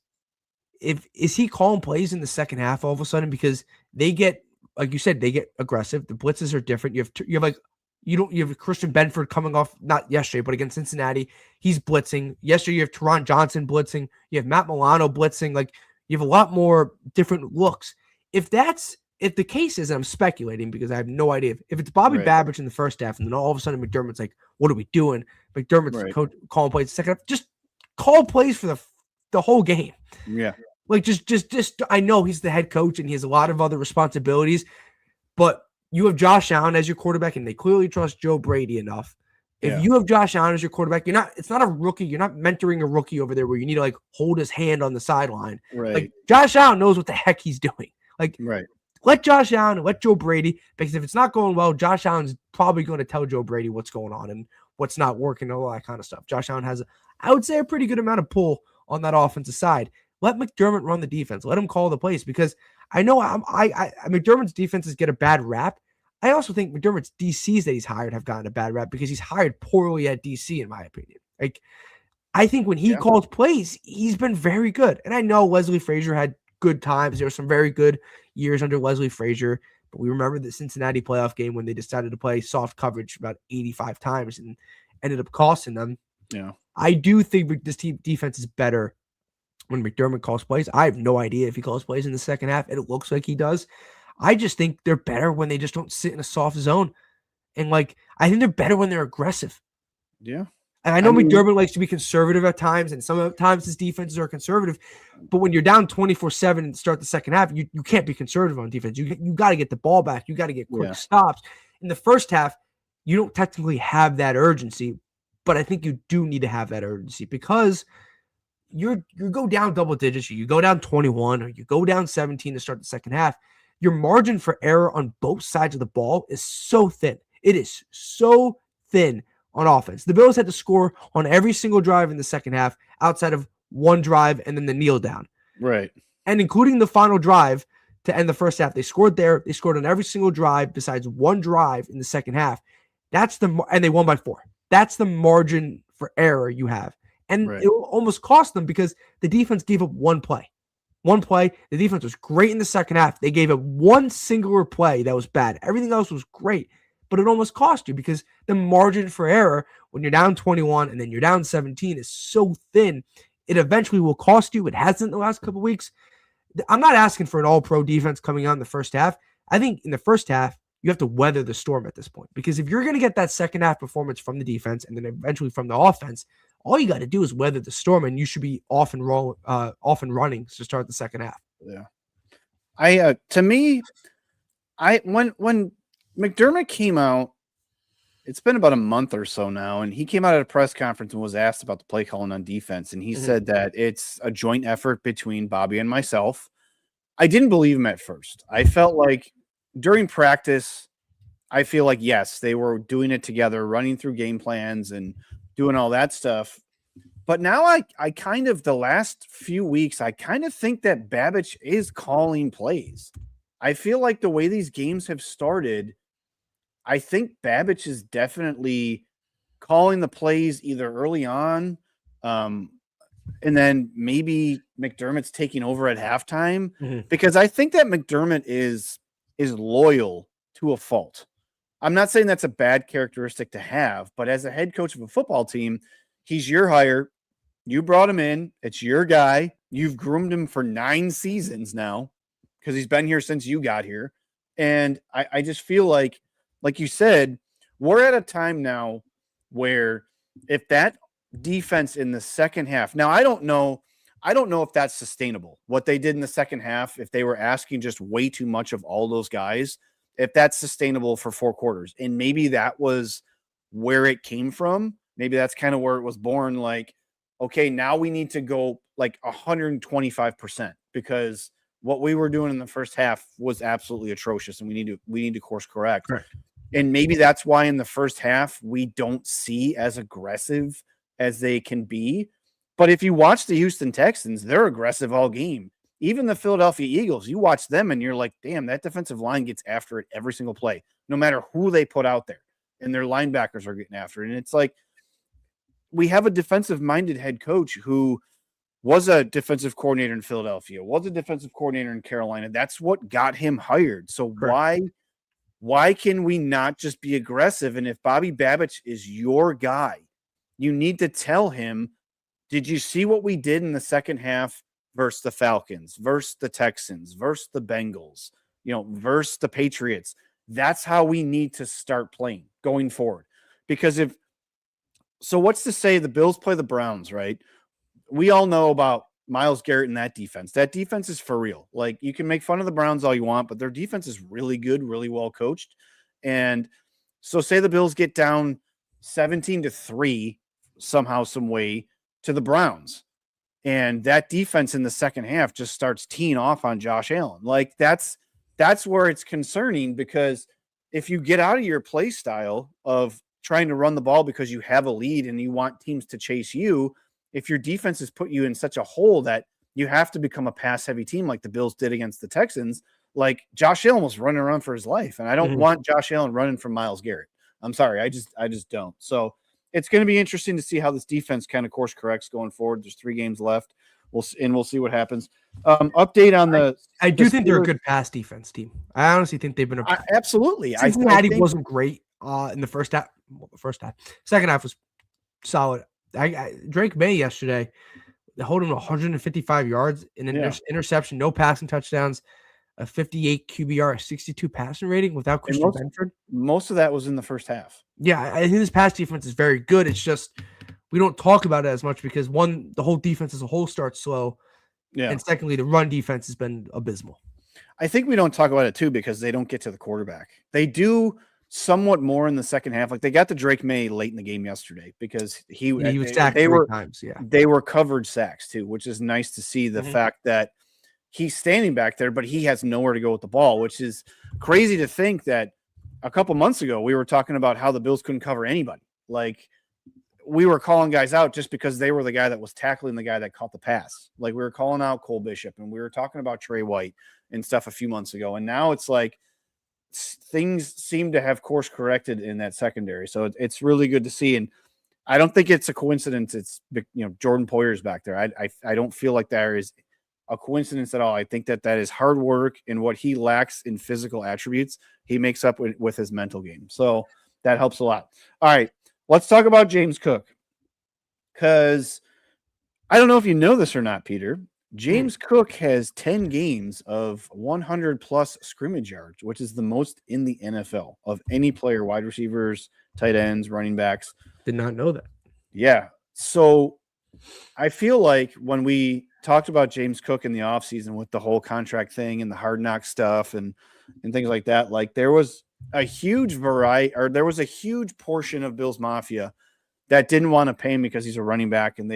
Is he calling plays in the second half all of a sudden? Because they get, like you said, they get aggressive. The blitzes are different. You have Christian Benford coming off, not yesterday, but against Cincinnati. He's blitzing. Yesterday, you have Teron Johnson blitzing. You have Matt Milano blitzing. Like, you have a lot more different looks. If the case is, and I'm speculating because I have no idea, if it's Bobby Babbage in the first half, and then all of a sudden McDermott's like, what are we doing? McDermott's calling plays the second half. Just call plays for the whole game. Yeah. Like, just I know he's the head coach and he has a lot of other responsibilities, but you have Josh Allen as your quarterback, and they clearly trust Joe Brady enough. If you have Josh Allen as your quarterback, it's not a rookie. You're not mentoring a rookie over there where you need to like hold his hand on the sideline. Right. Like, Josh Allen knows what the heck he's doing. Like, let Josh Allen and let Joe Brady, because if it's not going well, Josh Allen's probably going to tell Joe Brady what's going on and what's not working and all that kind of stuff. Josh Allen has, I would say, a pretty good amount of pull on that offensive side. Let McDermott run the defense. Let him call the plays, because I know McDermott's defenses get a bad rap. I also think McDermott's DCs that he's hired have gotten a bad rap because he's hired poorly at DC, in my opinion. Like, I think when he calls plays, he's been very good. And I know Leslie Frazier had good times. There were some very good years under Leslie Frazier, but we remember the Cincinnati playoff game when they decided to play soft coverage about 85 times and ended up costing them. Yeah. I do think this team defense is better when McDermott calls plays. I have no idea if he calls plays in the second half, and it looks like he does. I just think they're better when they just don't sit in a soft zone. And like, I think they're better when they're aggressive. Yeah. And I know McDermott likes to be conservative at times, and sometimes his defenses are conservative. But when you're down 24-7 and start the second half, you can't be conservative on defense. You got to get the ball back. You got to get quick stops. In the first half, you don't technically have that urgency, but I think you do need to have that urgency, because you go down double digits, you go down 21, or you go down 17 to start the second half. Your margin for error on both sides of the ball is so thin. It is so thin on offense. The Bills had to score on every single drive in the second half outside of one drive and then the kneel down. Right. And including the final drive to end the first half, they scored there. They scored on every single drive besides one drive in the second half. And they won by 4. That's the margin for error you have. And it will almost cost them because the defense gave up one play. One play. The defense was great in the second half. They gave up one singular play that was bad. Everything else was great, but it almost cost you because the margin for error when you're down 21 and then you're down 17 is so thin. It eventually will cost you. It hasn't in the last couple of weeks. I'm not asking for an all-pro defense coming out in the first half. I think in the first half, you have to weather the storm at this point. Because if you're going to get that second half performance from the defense and then eventually from the offense, all you got to do is weather the storm, and you should be off and running to start the second half. Yeah. To me, when McDermott came out, it's been about a month or so now, and he came out at a press conference and was asked about the play calling on defense, and he said that it's a joint effort between Bobby and myself. I didn't believe him at first. I felt like during practice, I feel like, yes, they were doing it together, running through game plans and doing all that stuff. But now I kind of, the last few weeks, I kind of think that Babich is calling plays. I feel like the way these games have started, I think Babich is definitely calling the plays either early on, and then maybe McDermott's taking over at halftime, because I think that McDermott is loyal to a fault. I'm not saying that's a bad characteristic to have, but as a head coach of a football team, he's your hire. You brought him in. It's your guy. You've groomed him for 9 seasons now because he's been here since you got here. And I just feel like you said, we're at a time now where if that defense in the second half, now I don't know if that's sustainable. What they did in the second half, if they were asking just way too much of all those guys, if that's sustainable for 4 quarters. And maybe that was where it came from. Maybe that's kind of where it was born. Like, okay, now we need to go like 125% because what we were doing in the first half was absolutely atrocious, and we need to course correct. Correct. And maybe that's why in the first half we don't see as aggressive as they can be. But if you watch the Houston Texans, they're aggressive all game. Even the Philadelphia Eagles, you watch them and you're like, damn, that defensive line gets after it every single play, no matter who they put out there. And their linebackers are getting after it. And it's like, we have a defensive-minded head coach who was a defensive coordinator in Philadelphia, was a defensive coordinator in Carolina. That's what got him hired. So why can we not just be aggressive? And if Bobby Babich is your guy, you need to tell him, did you see what we did in the second half versus the Falcons, versus the Texans, versus the Bengals, versus the Patriots? That's how we need to start playing going forward. Because so what's to say the Bills play the Browns, right? We all know about Myles Garrett and that defense. That defense is for real. Like, you can make fun of the Browns all you want, but their defense is really good, really well coached. And so say the Bills get down 17-3 somehow, some way to the Browns. And that defense in the second half just starts teeing off on Josh Allen. Like, that's where it's concerning, because if you get out of your play style of trying to run the ball because you have a lead and you want teams to chase you, if your defense has put you in such a hole that you have to become a pass heavy team like the Bills did against the Texans, like Josh Allen was running around for his life. And I don't want Josh Allen running from Myles Garrett. I'm sorry. I just don't. So it's going to be interesting to see how this defense kind of course corrects going forward. There's 3 games left. We'll see what happens. Update on I do think they're a good pass defense team. I honestly think they've been absolutely. Cincinnati wasn't great in the first half. Well, the first half, second half was solid. Drake May yesterday, they hold him to 155 yards, an interception, no passing touchdowns, a 58 QBR, a 62 passing rating without Christian Benford. Most of that was in the first half. Yeah, I think this pass defense is very good. It's just we don't talk about it as much because, one, the whole defense as a whole starts slow, and secondly, the run defense has been abysmal. I think we don't talk about it too because they don't get to the quarterback. They do somewhat more in the second half. Like, they got to Drake May late in the game yesterday because he was sacked 3 times. Yeah, they were covered sacks too, which is nice to see. The fact that he's standing back there, but he has nowhere to go with the ball, which is crazy to think that a couple months ago we were talking about how the Bills couldn't cover anybody. Like, we were calling guys out just because they were the guy that was tackling the guy that caught the pass. Like, we were calling out Cole Bishop and we were talking about Trey White and stuff a few months ago. And now it's like, things seem to have course corrected in that secondary. So it's really good to see. And I don't think it's a coincidence. It's, Jordan Poyer's back there. I don't feel like there is a coincidence at all. I think that is hard work, and what he lacks in physical attributes, he makes up with his mental game. So that helps a lot. All right, let's talk about James Cook, because I don't know if you know this or not, Peter. James Cook has 10 games of 100 plus scrimmage yards, which is the most in the NFL of any player, wide receivers, tight ends, running backs. Did not know that. Yeah. So I feel like when we talked about James Cook in the offseason with the whole contract thing and the hard knock stuff and things like that, like there was a huge variety, or there was a huge portion of Bills Mafia that didn't want to pay him because he's a running back and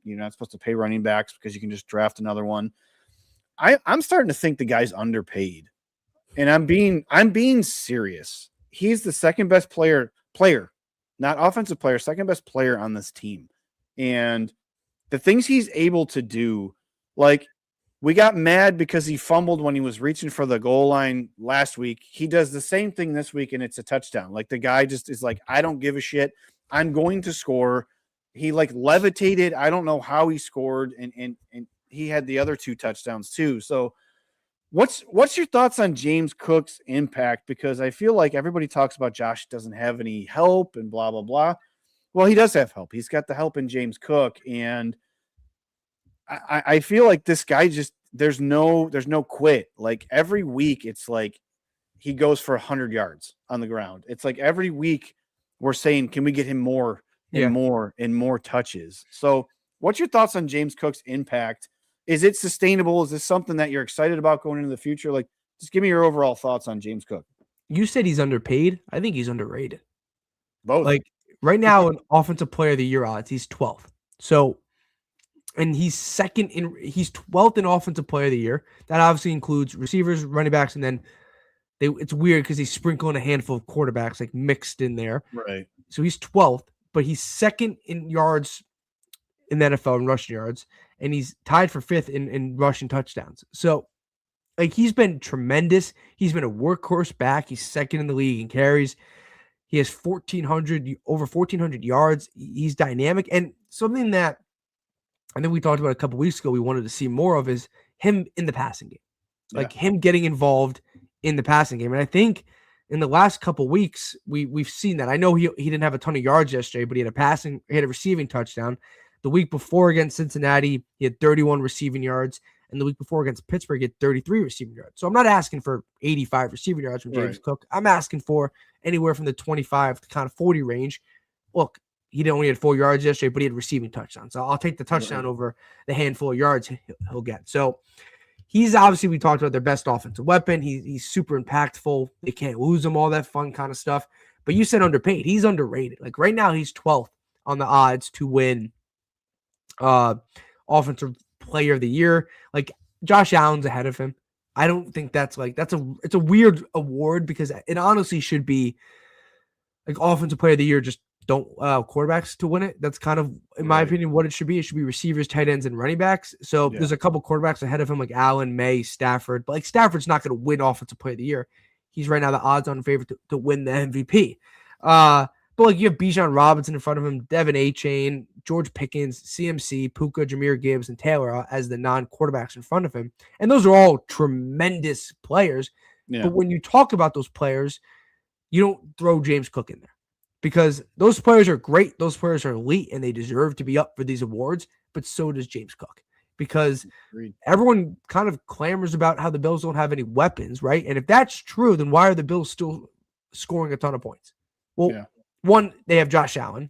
you're not supposed to pay running backs because you can just draft another one. I'm starting to think the guy's underpaid, and I'm being serious. He's the second best player, not offensive player, second best player on this team. And the things he's able to do, like we got mad because he fumbled when he was reaching for the goal line last week. He does the same thing this week, and it's a touchdown. Like the guy just is like, I don't give a shit. I'm going to score. He like levitated. I don't know how he scored, and he had the other 2 touchdowns too. So what's your thoughts on James Cook's impact? Because I feel like everybody talks about Josh doesn't have any help and blah, blah, blah. Well, he does have help. He's got the help in James Cook. And I feel like this guy just, there's no quit. Like every week, it's like he goes for 100 yards on the ground. It's like every week we're saying, can we get him more and more and more touches? So what's your thoughts on James Cook's impact? Is it sustainable? Is this something that you're excited about going into the future? Like, just give me your overall thoughts on James Cook. You said he's underpaid. I think he's underrated. Both. Like right now in offensive player of the year odds, he's 12th. So, and he's 12th in offensive player of the year. That obviously includes receivers, running backs, and then it's weird because he's sprinkling a handful of quarterbacks like mixed in there. Right. So he's 12th, but he's second in yards in the NFL in rushing yards, and he's tied for 5th in rushing touchdowns. So like he's been tremendous. He's been a workhorse back. He's second in the league in carries. He has over 1,400 yards. He's dynamic. And something that I think we talked about a couple weeks ago we wanted to see more of is him in the passing game. Like him getting involved in the passing game. And I think in the last couple weeks, we've seen that. I know he didn't have a ton of yards yesterday, but he had a receiving touchdown. The week before against Cincinnati, he had 31 receiving yards. And the week before against Pittsburgh, he had 33 receiving yards. So I'm not asking for 85 receiving yards from James Cook. I'm asking for anywhere from the 25 to kind of 40 range. Look, he only had 4 yards yesterday, but he had receiving touchdowns. So I'll take the touchdown over the handful of yards he'll get. So he's obviously, we talked about, their best offensive weapon. He's super impactful. They can't lose him, all that fun kind of stuff. But you said underpaid. He's underrated. Like right now, he's 12th on the odds to win offensive player of the year. Like Josh Allen's ahead of him. I don't think it's a weird award because it honestly should be like offensive player of the year. Just don't allow quarterbacks to win it. That's kind of, in my opinion, what it should be. It should be receivers, tight ends, and running backs. So there's a couple quarterbacks ahead of him, like Allen, May, Stafford. But like Stafford's not going to win offensive player of the year. He's right now the odds-on favorite to win the MVP. But like you have Bijan Robinson in front of him, Devin A-Chain, George Pickens, CMC, Puka, Jahmyr Gibbs, and Taylor as the non-quarterbacks in front of him. And those are all tremendous players. Yeah. But when you talk about those players, you don't throw James Cook in there because those players are great. Those players are elite and they deserve to be up for these awards, but so does James Cook because everyone kind of clamors about how the Bills don't have any weapons, right? And if that's true, then why are the Bills still scoring a ton of points? Well, one, they have Josh Allen.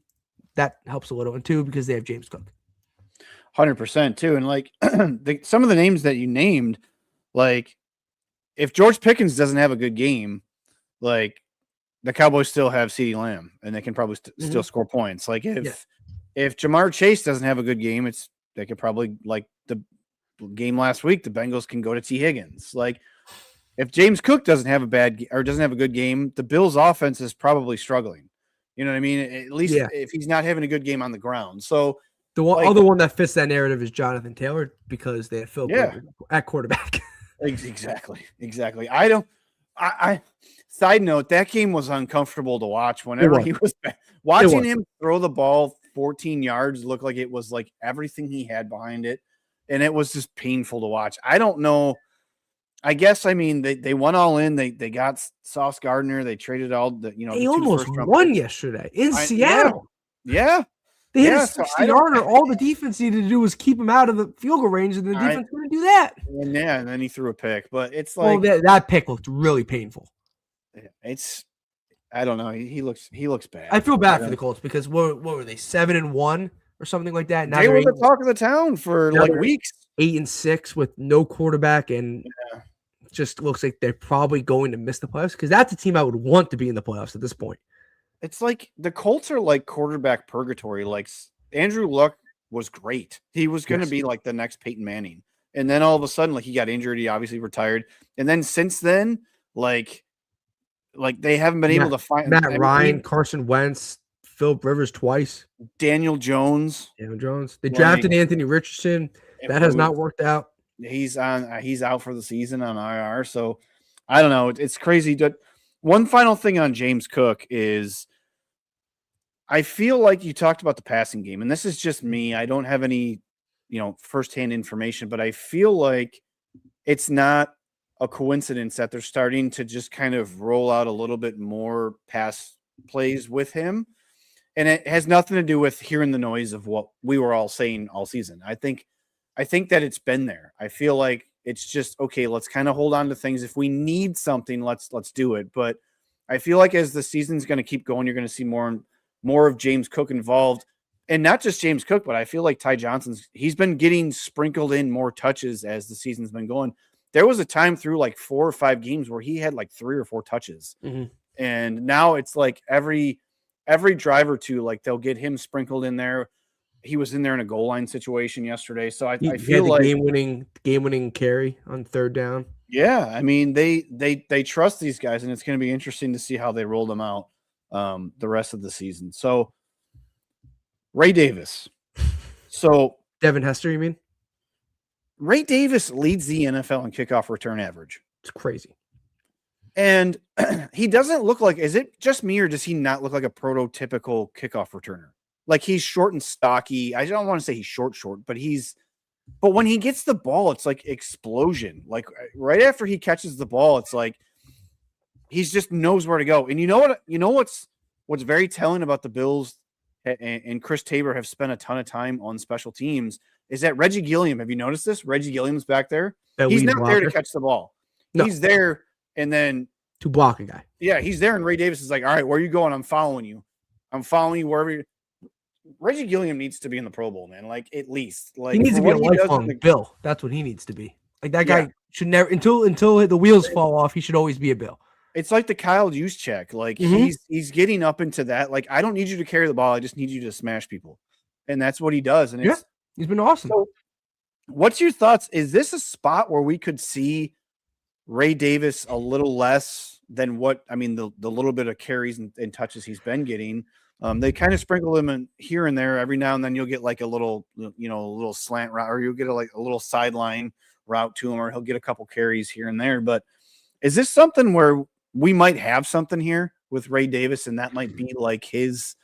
That helps a little. And 2, because they have James Cook. 100% too. And like some of the names that you named, like if George Pickens doesn't have a good game, like the Cowboys still have CeeDee Lamb and they can probably still score points. Like if Jamar Chase doesn't have a good game, they could probably, like the game last week, the Bengals can go to T. Higgins. Like if James Cook doesn't have a good game, the Bills offense is probably struggling. You know what I mean? At least if he's not having a good game on the ground. So the other one that fits that narrative is Jonathan Taylor because they have Phil at quarterback. Exactly. I side note, that game was uncomfortable to watch whenever he was watching him throw the ball 14 yards looked like it was like everything he had behind it. And it was just painful to watch. I don't know. I guess, I mean, they went all in. They got Sauce Gardner. They traded all the, They almost won yesterday in Seattle. Yeah. They hit a So 60-yarder. All the defense needed to do was keep him out of the field goal range, and the defense couldn't do that. And then he threw a pick. But it's like that pick looked really painful. It's I don't know. He looks bad. I feel bad for the Colts because what were they, 7-1 or something like that? Now they were the talk of the town for like weeks. 8-6 with no quarterback, and just looks like they're probably going to miss the playoffs because that's a team I would want to be in the playoffs at this point. It's like the Colts are like quarterback purgatory. Like Andrew Luck was great. He was going to be like the next Peyton Manning. And then all of a sudden, like he got injured. He obviously retired. And then since then, like they haven't been able to find Matt Ryan, Carson Wentz, Philip Rivers twice. Daniel Jones. They drafted Anthony Richardson. That has not worked out. He's out for the season on IR. So I don't know. It's crazy. One final thing on James Cook is I feel like you talked about the passing game, and this is just me. I don't have any, firsthand information, but I feel like it's not a coincidence that they're starting to just kind of roll out a little bit more pass plays with him. And it has nothing to do with hearing the noise of what we were all saying all season. I think that it's been there. I feel like it's just, okay, let's kind of hold on to things. If we need something, let's do it. But I feel like as the season's going to keep going, you're going to see more of James Cook involved. And not just James Cook, but I feel like Ty Johnson's, he's been getting sprinkled in more touches as the season's been going. There was a time through like 4 or 5 games where he had like 3 or 4 touches. Mm-hmm. And now it's like every drive or two, like they'll get him sprinkled in there. He was in there in a goal line situation yesterday. So I feel like game-winning carry on 3rd down. Yeah. I mean, they trust these guys, and it's going to be interesting to see how they roll them out the rest of the season. So Ray Davis. So Devin Hester, you mean? Ray Davis leads the NFL in kickoff return average. It's crazy. And he doesn't look like, is it just me or does he not look like a prototypical kickoff returner? Like he's short and stocky. I don't want to say he's short, but when he gets the ball, it's like explosion. Like right after he catches the ball, it's like he's just knows where to go. And you know what's very telling about the Bills and Chris Tabor have spent a ton of time on special teams is that Reggie Gilliam. Have you noticed this? Reggie Gilliam's back there. He's not there to catch the ball. No. He's there and then to block a guy. Yeah, he's there, and Ray Davis is like, all right, where are you going? I'm following you. Wherever you. Reggie Gilliam needs to be in the Pro Bowl, man. Like at least, like he needs to be a lifelong Bill. That's what he needs to be. Like that guy should never until the wheels fall off. He should always be a Bill. It's like the 𝐾𝐨𝐬 Like he's getting up into that. Like I don't need you to carry the ball. I just need you to smash people, and that's what he does. And he's been awesome. So, what's your thoughts? Is this a spot where we could see Ray Davis a little less than what the little bit of carries and touches he's been getting? They kind of sprinkle him in here and there. Every now and then you'll get like a little slant route, or you'll get a little sideline route to him, or he'll get a couple carries here and there. But is this something where we might have something here with Ray Davis, and that might be like his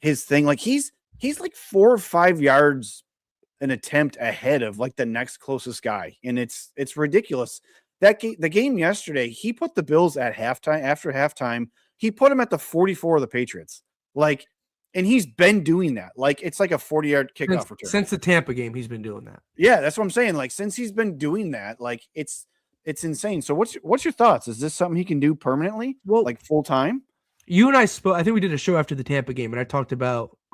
thing? Like he's like 4 or 5 yards an attempt ahead of like the next closest guy, and it's ridiculous. The game yesterday, he put the Bills at halftime. After halftime, he put them at the 44 of the Patriots. Like, and he's been doing that. Like, it's like a 40-yard kickoff return. Since the Tampa game, he's been doing that. Yeah, that's what I'm saying. Like, since he's been doing that, like, it's insane. So what's your thoughts? Is this something he can do permanently? Well, like full time? You and I spoke. I think we did a show after the Tampa game, and we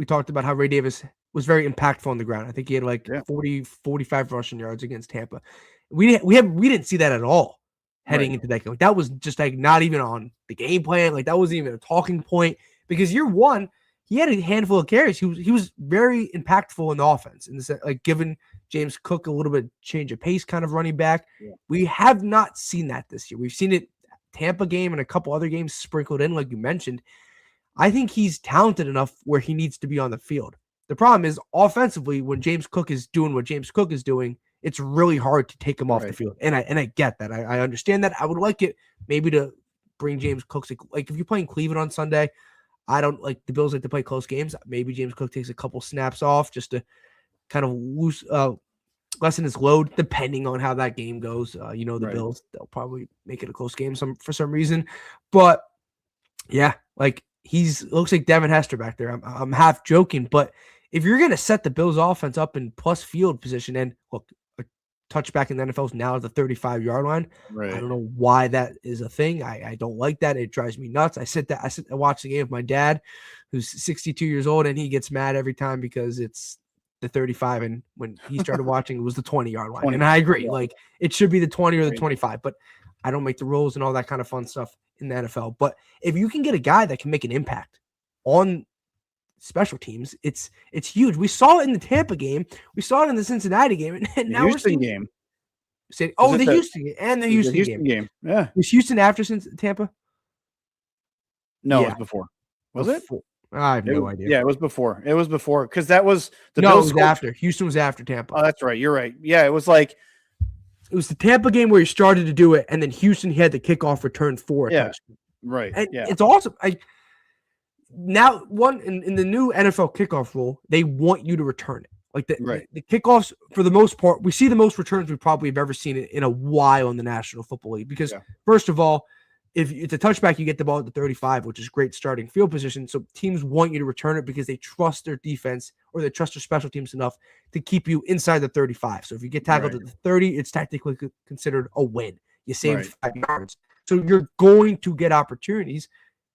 talked about how Ray Davis was very impactful on the ground. I think he had like 45 rushing yards against Tampa. We didn't see that at all heading into that game. Like, that was just like not even on the game plan. Like that wasn't even a talking point. Because year one, he had a handful of carries. He was very impactful in the offense, in the sense, like giving James Cook a little bit of change of pace, kind of running back. Yeah. We have not seen that this year. We've seen it Tampa game and a couple other games sprinkled in, like you mentioned. I think he's talented enough where he needs to be on the field. The problem is offensively, when James Cook is doing what James Cook is doing, it's really hard to take him off the field. And I get that. I understand that. I would like it maybe to bring James Cook, like if you're playing Cleveland on Sunday. I don't like the Bills like to play close games. Maybe James Cook takes a couple snaps off just to kind of lessen his load, depending on how that game goes. The Bills, they'll probably make it a close game for some reason. But yeah, like looks like Devin Hester back there. I'm half joking, but if you're going to set the Bills offense up in plus field position, and look, a touchback in the NFL is now at the 35-yard line. Right. I don't know why that is a thing. I don't like that. It drives me nuts. I watch the game with my dad, who's 62 years old, and he gets mad every time because it's the 35. And when he started watching, it was the 20-yard line. And I agree. Like, it should be the 20 or the 25, but I don't make the rules and all that kind of fun stuff in the NFL. But if you can get a guy that can make an impact on special teams, it's huge. We saw it in the Tampa game. We saw it in the Cincinnati game. And now we're seeing game. The Houston game and the Houston game. Yeah. Was Houston after Tampa? No, it was before. Was it? I have no idea. Yeah, it was before. It was before because that was the Bills. It was after. Houston was after Tampa. Oh, that's right. You're right. Yeah, it was like it was the Tampa game where he started to do it, and then Houston had the kickoff return for a touchdown. Right. And it's awesome. Now in the new NFL kickoff rule, they want you to return it. Like the kickoffs, for the most part, we see the most returns we probably have ever seen in a while in the National Football League. Because first of all, if it's a touchback, you get the ball at the 35, which is great starting field position. So teams want you to return it because they trust their defense or they trust their special teams enough to keep you inside the 35. So if you get tackled at the 30, it's technically considered a win. You saved 5 yards. So you're going to get opportunities.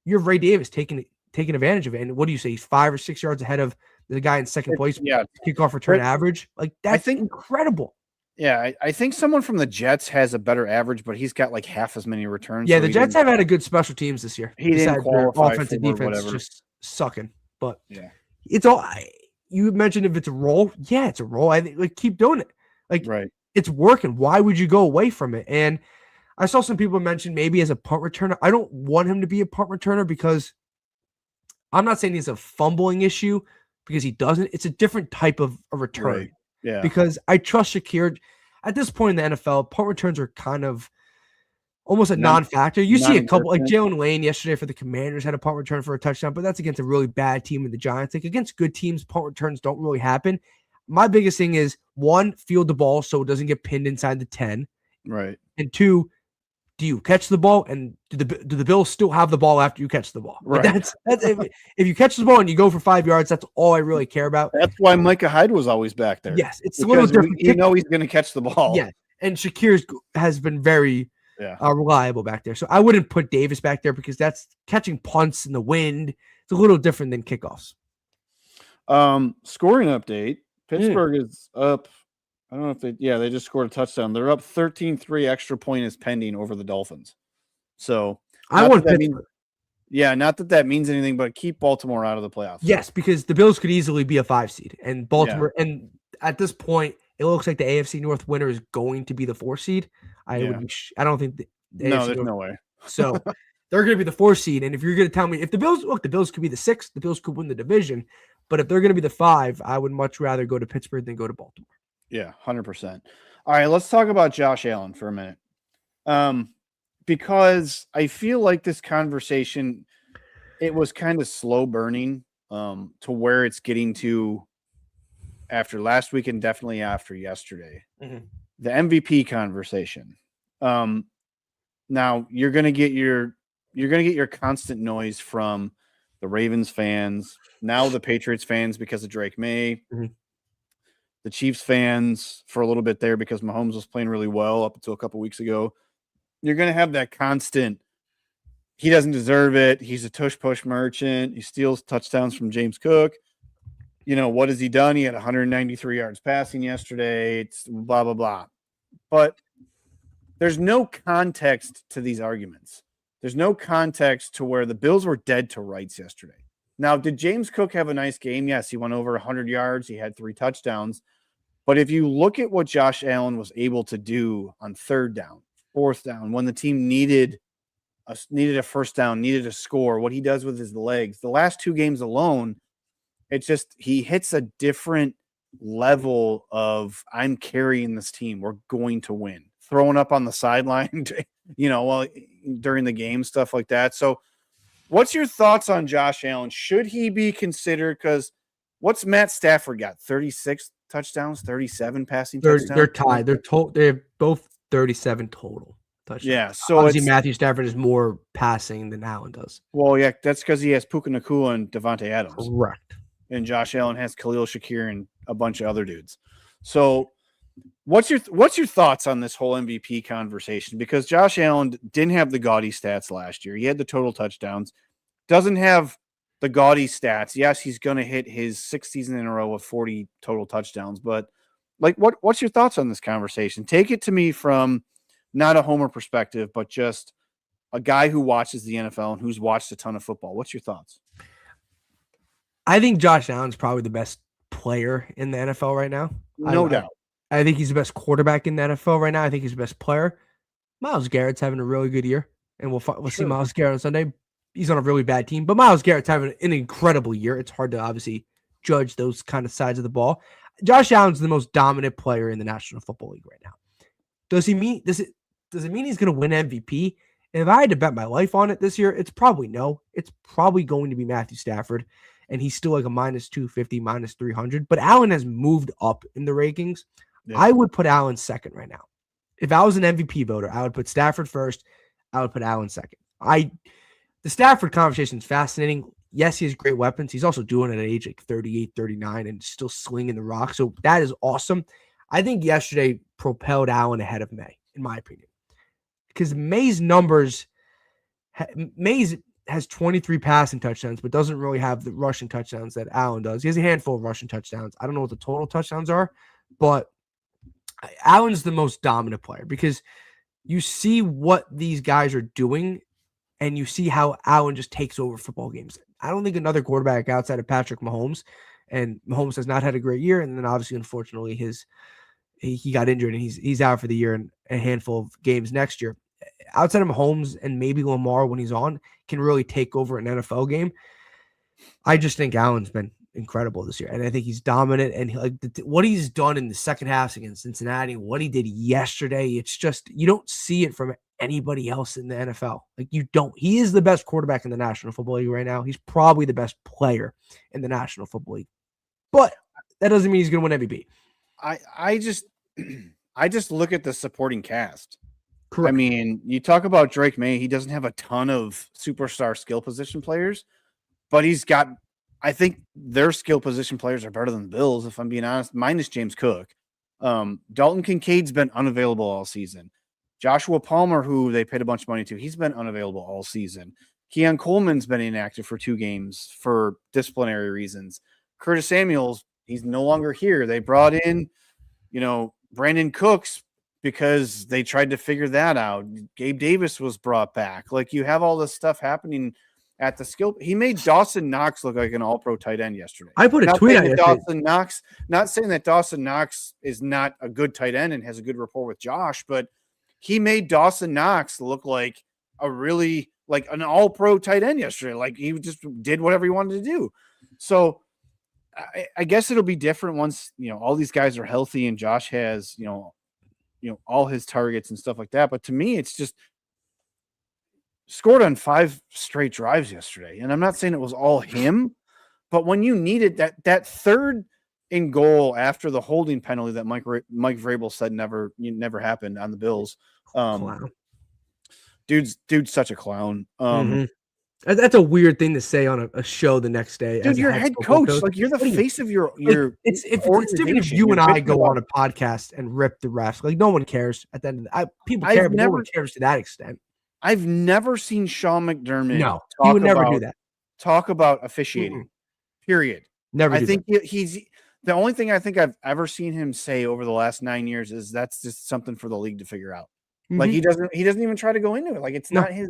You have Ray Davis taking advantage of it. And what do you say? He's 5 or 6 yards ahead of the guy in second place. Yeah, kickoff return average. Like, that's incredible. Yeah, I think someone from the Jets has a better average, but he's got like half as many returns. Yeah, the Jets have had a good special teams this year. He didn't qualify offensive for defense whatever. Just sucking. But yeah, it's all. You mentioned if it's a roll. Yeah, it's a roll. I think like keep doing it. Like it's working. Why would you go away from it? And I saw some people mention maybe as a punt returner. I don't want him to be a punt returner because I'm not saying he's a fumbling issue because he doesn't. It's a different type of a return. Right. Yeah. Because I trust Shakir. At this point in the NFL, punt returns are kind of almost a non-factor. You see a couple, like Jalen Lane yesterday for the Commanders had a punt return for a touchdown, but that's against a really bad team in the Giants. Like against good teams, punt returns don't really happen. My biggest thing is, one, field the ball so it doesn't get pinned inside the 10. Right. And two, do you catch the ball, and do the Bills still have the ball after you catch the ball? Right. Like that's if you catch the ball and you go for 5 yards, that's all I really care about. That's why Micah Hyde was always back there. Yes, it's a little different. You know he's going to catch the ball. Yeah, and Shakir has been very reliable back there. So I wouldn't put Davis back there because that's catching punts in the wind. It's a little different than kickoffs. Scoring update. Pittsburgh is up. I don't know if they just scored a touchdown. They're up 13-3. Extra point is pending over the Dolphins. So I want Pittsburgh. Not that means anything, but keep Baltimore out of the playoffs. Yes, because the Bills could easily be a 5 seed, and Baltimore. And at this point, it looks like the AFC North winner is going to be the 4 seed. I don't think there's no way. So they're going to be the 4 seed. And if you're going to tell me if the Bills could be the 6, the Bills could win the division. But if they're going to be the 5, I would much rather go to Pittsburgh than go to Baltimore. Yeah, 100%. All right, let's talk about Josh Allen for a minute. Because I feel like this conversation, it was kind of slow burning to where it's getting to after last week and definitely after yesterday. Mm-hmm. The MVP conversation. Now you're gonna get your constant noise from the Ravens fans, now the Patriots fans because of Drake May. Mm-hmm. The Chiefs fans for a little bit there because Mahomes was playing really well up until a couple weeks ago. You're going to have that constant, he doesn't deserve it. He's a tush-push merchant. He steals touchdowns from James Cook. You know, what has he done? He had 193 yards passing yesterday. It's blah, blah, blah. But there's no context to these arguments. There's no context to where the Bills were dead to rights yesterday. Now, did James Cook have a nice game? Yes, he went over 100 yards. He had 3 touchdowns. But if you look at what Josh Allen was able to do on 3rd down, 4th down, when the team needed a first down, needed a score, what he does with his legs, the last 2 games alone, it's just he hits a different level of I'm carrying this team. We're going to win. Throwing up on the sideline, during the game, stuff like that. So what's your thoughts on Josh Allen? Should he be considered? Because what's Matt Stafford got? 36 touchdowns, 37 passing touchdowns? They're tied. They're both 37 total touchdowns. Yeah. So obviously Matthew Stafford is more passing than Allen does. Well, yeah, that's because he has Puka Nacua and Devontae Adams. Correct. and Josh Allen has 𝐾𝐨𝐴 and a bunch of other dudes. So what's your thoughts on this whole MVP conversation? Because Josh Allen didn't have the gaudy stats last year. He had the total touchdowns, doesn't have the gaudy stats. Yes, he's going to hit his 6th season in a row of 40 total touchdowns, but like, what's your thoughts on this conversation? Take it to me from not a homer perspective, but just a guy who watches the NFL and who's watched a ton of football. What's your thoughts? I think Josh Allen's probably the best player in the NFL right now. No doubt. I think he's the best quarterback in the NFL right now. I think he's the best player. Myles Garrett's having a really good year, and we'll see Myles Garrett on Sunday. He's on a really bad team, but Myles Garrett's having an incredible year. It's hard to obviously judge those kind of sides of the ball. Josh Allen's the most dominant player in the National Football League right now. Does it mean he's going to win MVP? If I had to bet my life on it this year, it's probably no. It's probably going to be Matthew Stafford, and he's still like a -250, -300. But Allen has moved up in the rankings. Yeah. I would put Allen second right now. If I was an MVP voter, I would put Stafford first. I would put Allen second. The Stafford conversation is fascinating. Yes, he has great weapons. He's also doing it at age like 38, 39 and still slinging the rock. So that is awesome. I think yesterday propelled Allen ahead of May, in my opinion. Because May's numbers, Mays has 23 passing touchdowns, but doesn't really have the rushing touchdowns that Allen does. He has a handful of rushing touchdowns. I don't know what the total touchdowns are, but Allen's the most dominant player because you see what these guys are doing and you see how Allen just takes over football games. I don't think another quarterback outside of Patrick Mahomes, and Mahomes has not had a great year, and then obviously, unfortunately, he got injured and he's out for the year and a handful of games next year. Outside of Mahomes and maybe Lamar when he's on, can really take over an NFL game. I just think Allen's been incredible this year, and I think he's dominant. And what he's done in the second half against Cincinnati, what he did yesterday, it's just you don't see it from anybody else in the NFL. Like you don't. He is the best quarterback in the National Football League right now. He's probably the best player in the National Football League, but that doesn't mean he's going to win MVP. I just look at the supporting cast. Correct. I mean, you talk about Drake May. He doesn't have a ton of superstar skill position players, but he's got. I think their skill position players are better than the Bills, if I'm being honest. Minus James Cook. Dalton Kincaid's been unavailable all season. Joshua Palmer, who they paid a bunch of money to, he's been unavailable all season. Keon Coleman's been inactive for 2 games for disciplinary reasons. Curtis Samuels, he's no longer here. They brought in, Brandon Cooks because they tried to figure that out. Gabe Davis was brought back. Like you have all this stuff happening at the skill. He made Dawson Knox look like an all-pro tight end yesterday. I put a tweet out yesterday. Not saying that Dawson Knox is not a good tight end and has a good rapport with Josh, but he made Dawson Knox look like an all-pro tight end yesterday. Like he just did whatever he wanted to do. So I guess it'll be different once, all these guys are healthy and Josh has, all his targets and stuff like that. But to me, it's just scored on 5 straight drives yesterday. And I'm not saying it was all him, but when you needed that third and goal after the holding penalty that Mike Vrabel said never happened on the Bills. Dude's such a clown. That's a weird thing to say on a show the next day. Dude, you're head coach. Like you're the face of your. It's different if you and I go on a podcast and rip the refs. Like no one cares at the end of people care, but no one cares to that extent. I've never seen Sean McDermott. No, he would never do that. Talk about officiating. Period. Never. I think he's the only thing I think I've ever seen him say over the last 9 years is that's just something for the league to figure out. Like he doesn't even try to go into it. Like it's not his.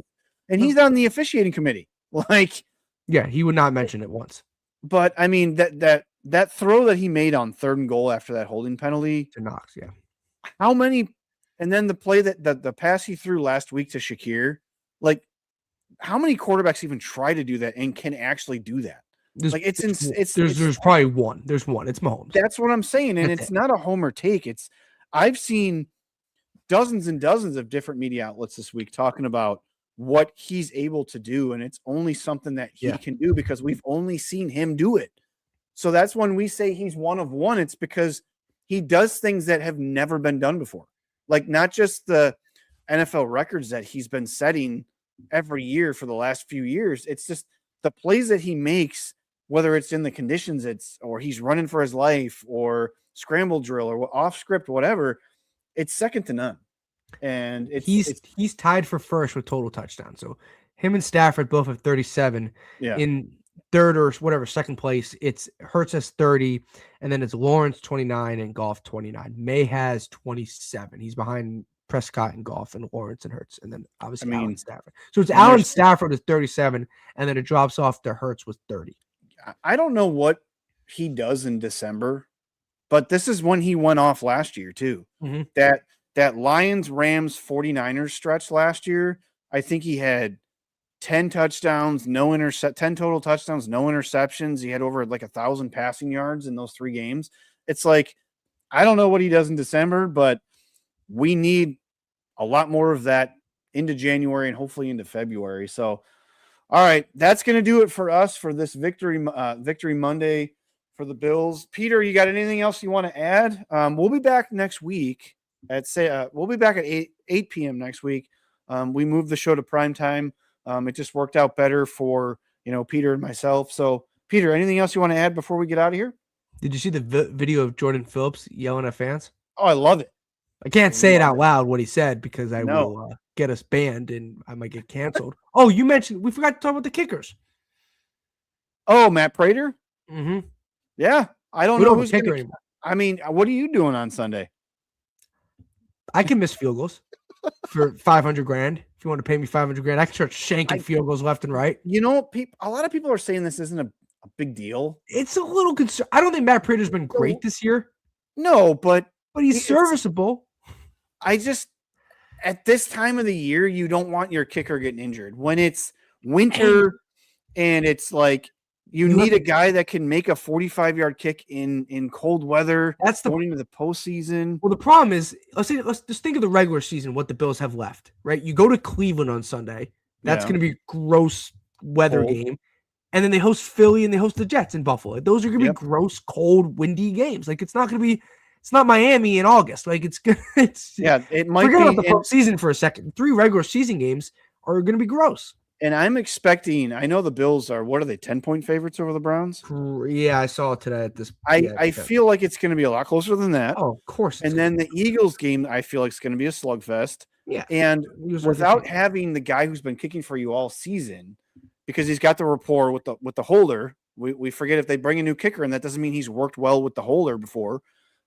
And he's on the officiating committee. Like, yeah, he would not mention it once. But I mean that throw that he made on 3rd and goal after that holding penalty to Knox, yeah. How many? And then the play that the pass he threw last week to Shakir, like how many quarterbacks even try to do that and can actually do that? There's probably one. There's one. It's Mahomes. That's what I'm saying, and it's not a homer take. I've seen dozens and dozens of different media outlets this week talking about what he's able to do, and it's only something that he can do because we've only seen him do it. So that's when we say he's one of one. It's because he does things that have never been done before. Like not just the NFL records that he's been setting every year for the last few years. It's just the plays that he makes whether it's in the conditions or he's running for his life or scramble drill or off script, whatever, it's second to none. And he's tied for first with total touchdowns. So him and Stafford both have 37. Yeah. In third or whatever, second place, it's Hurts has 30, and then it's Lawrence 29 and Goff 29. May has 27. He's behind Prescott and Goff and Lawrence and Hurts, and then obviously Allen Stafford. So it's Allen Stafford is 37, and then it drops off to Hurts with 30. I don't know what he does in December, but this is when he went off last year too. Mm-hmm. That Lions, Rams, 49ers stretch last year, I think he had 10 touchdowns, 10 total touchdowns, no interceptions. He had over like 1,000 passing yards in those 3 games. It's like, I don't know what he does in December, but we need a lot more of that into January and hopefully into February. So, all right, that's going to do it for us for this Victory Monday for the Bills. Peter, you got anything else you want to add? We'll be back next week we'll be back at 8 p.m. next week. We moved the show to prime time. It just worked out better for, Peter and myself. So, Peter, anything else you want to add before we get out of here? Did you see the video of Jordan Phillips yelling at fans? Oh, I love it. I can't say it out loud what he said because I will get us banned and I might get canceled. Oh, we forgot to talk about the kickers. Oh, Matt Prater? Mm-hmm. Yeah. I don't know who's kicker anymore. I mean, what are you doing on Sunday? I can miss field goals for $500,000. If you want to pay me $500,000, I can start shanking field goals left and right. A lot of people are saying this isn't a big deal. It's a little concern. I don't think Matt Prater's been great this year. No, but he's serviceable. At this time of the year, you don't want your kicker getting injured. When it's winter and it's like you need a guy that can make a 45-yard kick in cold weather. That's going into the postseason. Well, the problem is, let's just think of the regular season, what the Bills have left, right? You go to Cleveland on Sunday. That's going to be a gross weather game. And then they host Philly and they host the Jets in Buffalo. Those are going to be gross, cold, windy games. Like, it's not Miami in August. Like, it might forget about the postseason for a second. 3 regular season games are going to be gross. And I'm expecting, I know the Bills are, what are they, 10-point favorites over the Browns? Yeah, I saw it today at this. I feel like it's going to be a lot closer than that. Oh, of course. And then the Eagles game, I feel like it's going to be a slugfest. Yeah. And without having the guy who's been kicking for you all season, because he's got the rapport with the holder, we forget if they bring a new kicker, and that doesn't mean he's worked well with the holder before.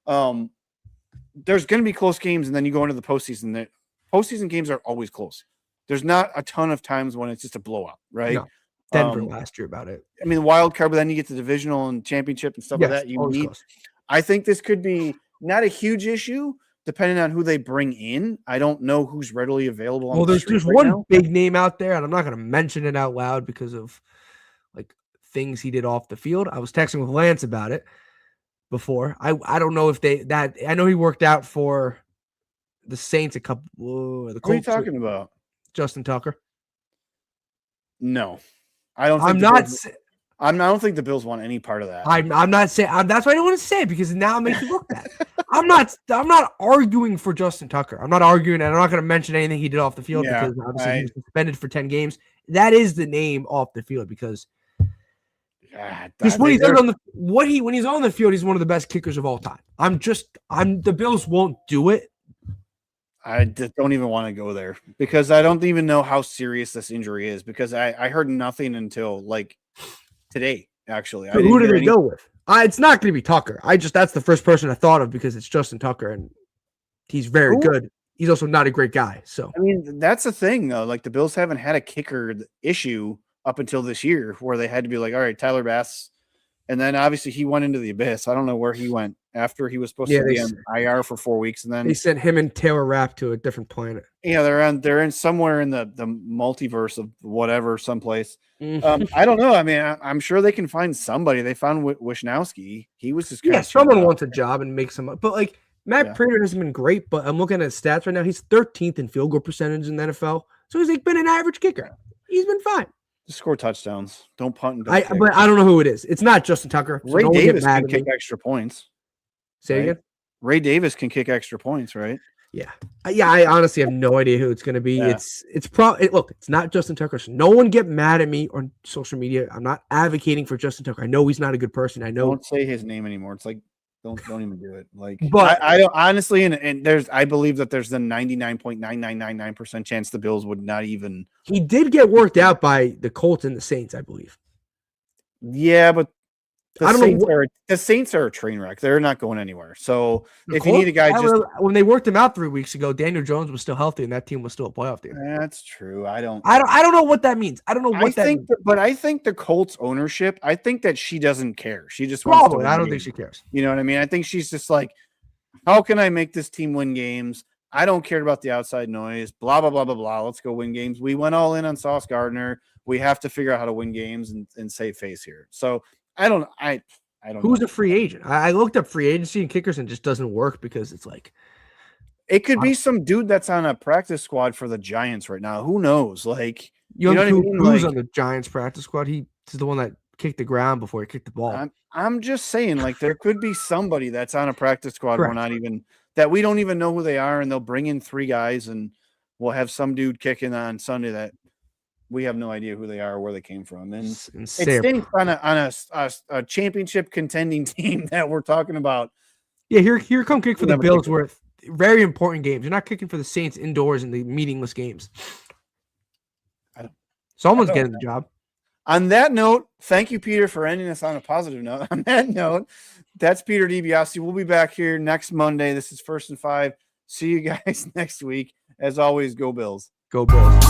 There's going to be close games, and then you go into the postseason. The postseason games are always close. There's not a ton of times when it's just a blowout, right? No. Denver last year about it. I mean, the wild card, but then you get the divisional and championship and stuff like that. I think this could be not a huge issue, depending on who they bring in. I don't know who's readily available. Well, there's one big name out there, and I'm not going to mention it out loud because of like things he did off the field. I was texting with Lance about it before. I don't know if I know he worked out for the Saints a couple. The Colts. What are you talking about? Justin Tucker. No, I don't. I don't think the Bills want any part of that. I'm not saying. That's why I don't want to say it, because now I'm making you look bad. I'm not arguing for Justin Tucker. I'm not arguing, and I'm not going to mention anything he did off the field because obviously he was suspended for 10 games. That is the name off the field because when he's on the field, he's one of the best kickers of all time. The Bills won't do it. I just don't even want to go there because I don't even know how serious this injury is, because I heard nothing until like today, actually. Who do they go with? It's not going to be Tucker. That's the first person I thought of because it's Justin Tucker and he's very good. He's also not a great guy. So, I mean, that's the thing though. Like the Bills haven't had a kicker issue up until this year where they had to be like, all right, Tyler Bass. And then obviously he went into the abyss. I don't know where he went after he was supposed to be on IR for 4 weeks. And then they sent him and Taylor Rapp to a different planet. Yeah, they're in somewhere in the multiverse of whatever, someplace. I don't know. I mean, I'm sure they can find somebody. They found 𝐬𝐿. He was just someone wants a job and makes some. But like Matt Prater hasn't been great. But I'm looking at his stats right now. He's 13th in field goal percentage in the NFL. So he's like been an average kicker. He's been fine. Just score touchdowns. Don't punt. And don't but I don't know who it is. It's not Justin Tucker. So Ray Davis can kick extra points. Say again? Ray Davis can kick extra points, right? Yeah. I honestly have no idea who it's going to be. Yeah. Look, it's not Justin Tucker. So no one get mad at me on social media. I'm not advocating for Justin Tucker. I know he's not a good person. I know. Don't say his name anymore. It's like, don't even do it. Like, but I don't honestly, and I believe that there's the 99.9999% chance the Bills would not even. He did get worked out by the Colts and the Saints, I believe. Yeah, but the Saints are a train wreck. They're not going anywhere. So if Colts, you need a guy, when they worked him out 3 weeks ago, Daniel Jones was still healthy, and that team was still a playoff team. That's true. I don't know what that means. I don't know what that means. But I think the Colts ownership, I think that she doesn't care. She just wants to win I don't games. think she cares. You know what I mean? I think she's just like, how can I make this team win games? I don't care about the outside noise. Blah blah blah blah blah. Let's go win games. We went all in on Sauce Gardner. We have to figure out how to win games and save face here. So I don't know. Who's a free agent? I looked up free agency and kickers and it just doesn't work because it's like it could be some dude that's on a practice squad for the Giants right now. Who knows? Like you know what I mean? Who's on the Giants practice squad? He's the one that kicked the ground before he kicked the ball. I'm just saying, like there could be somebody that's on a practice squad. That we don't even know who they are, and they'll bring in 3 guys, and we'll have some dude kicking on Sunday that we have no idea who they are or where they came from. And it stinks on a championship contending team that we're talking about. Yeah, here come kick for the Bills were very important games. You're not kicking for the Saints indoors in the meaningless games. Someone's getting the job. On that note, thank you, Peter, for ending us on a positive note. On that note, that's Peter DiBiase. We'll be back here next Monday. This is First and 5. See you guys next week. As always, go Bills. Go Bills.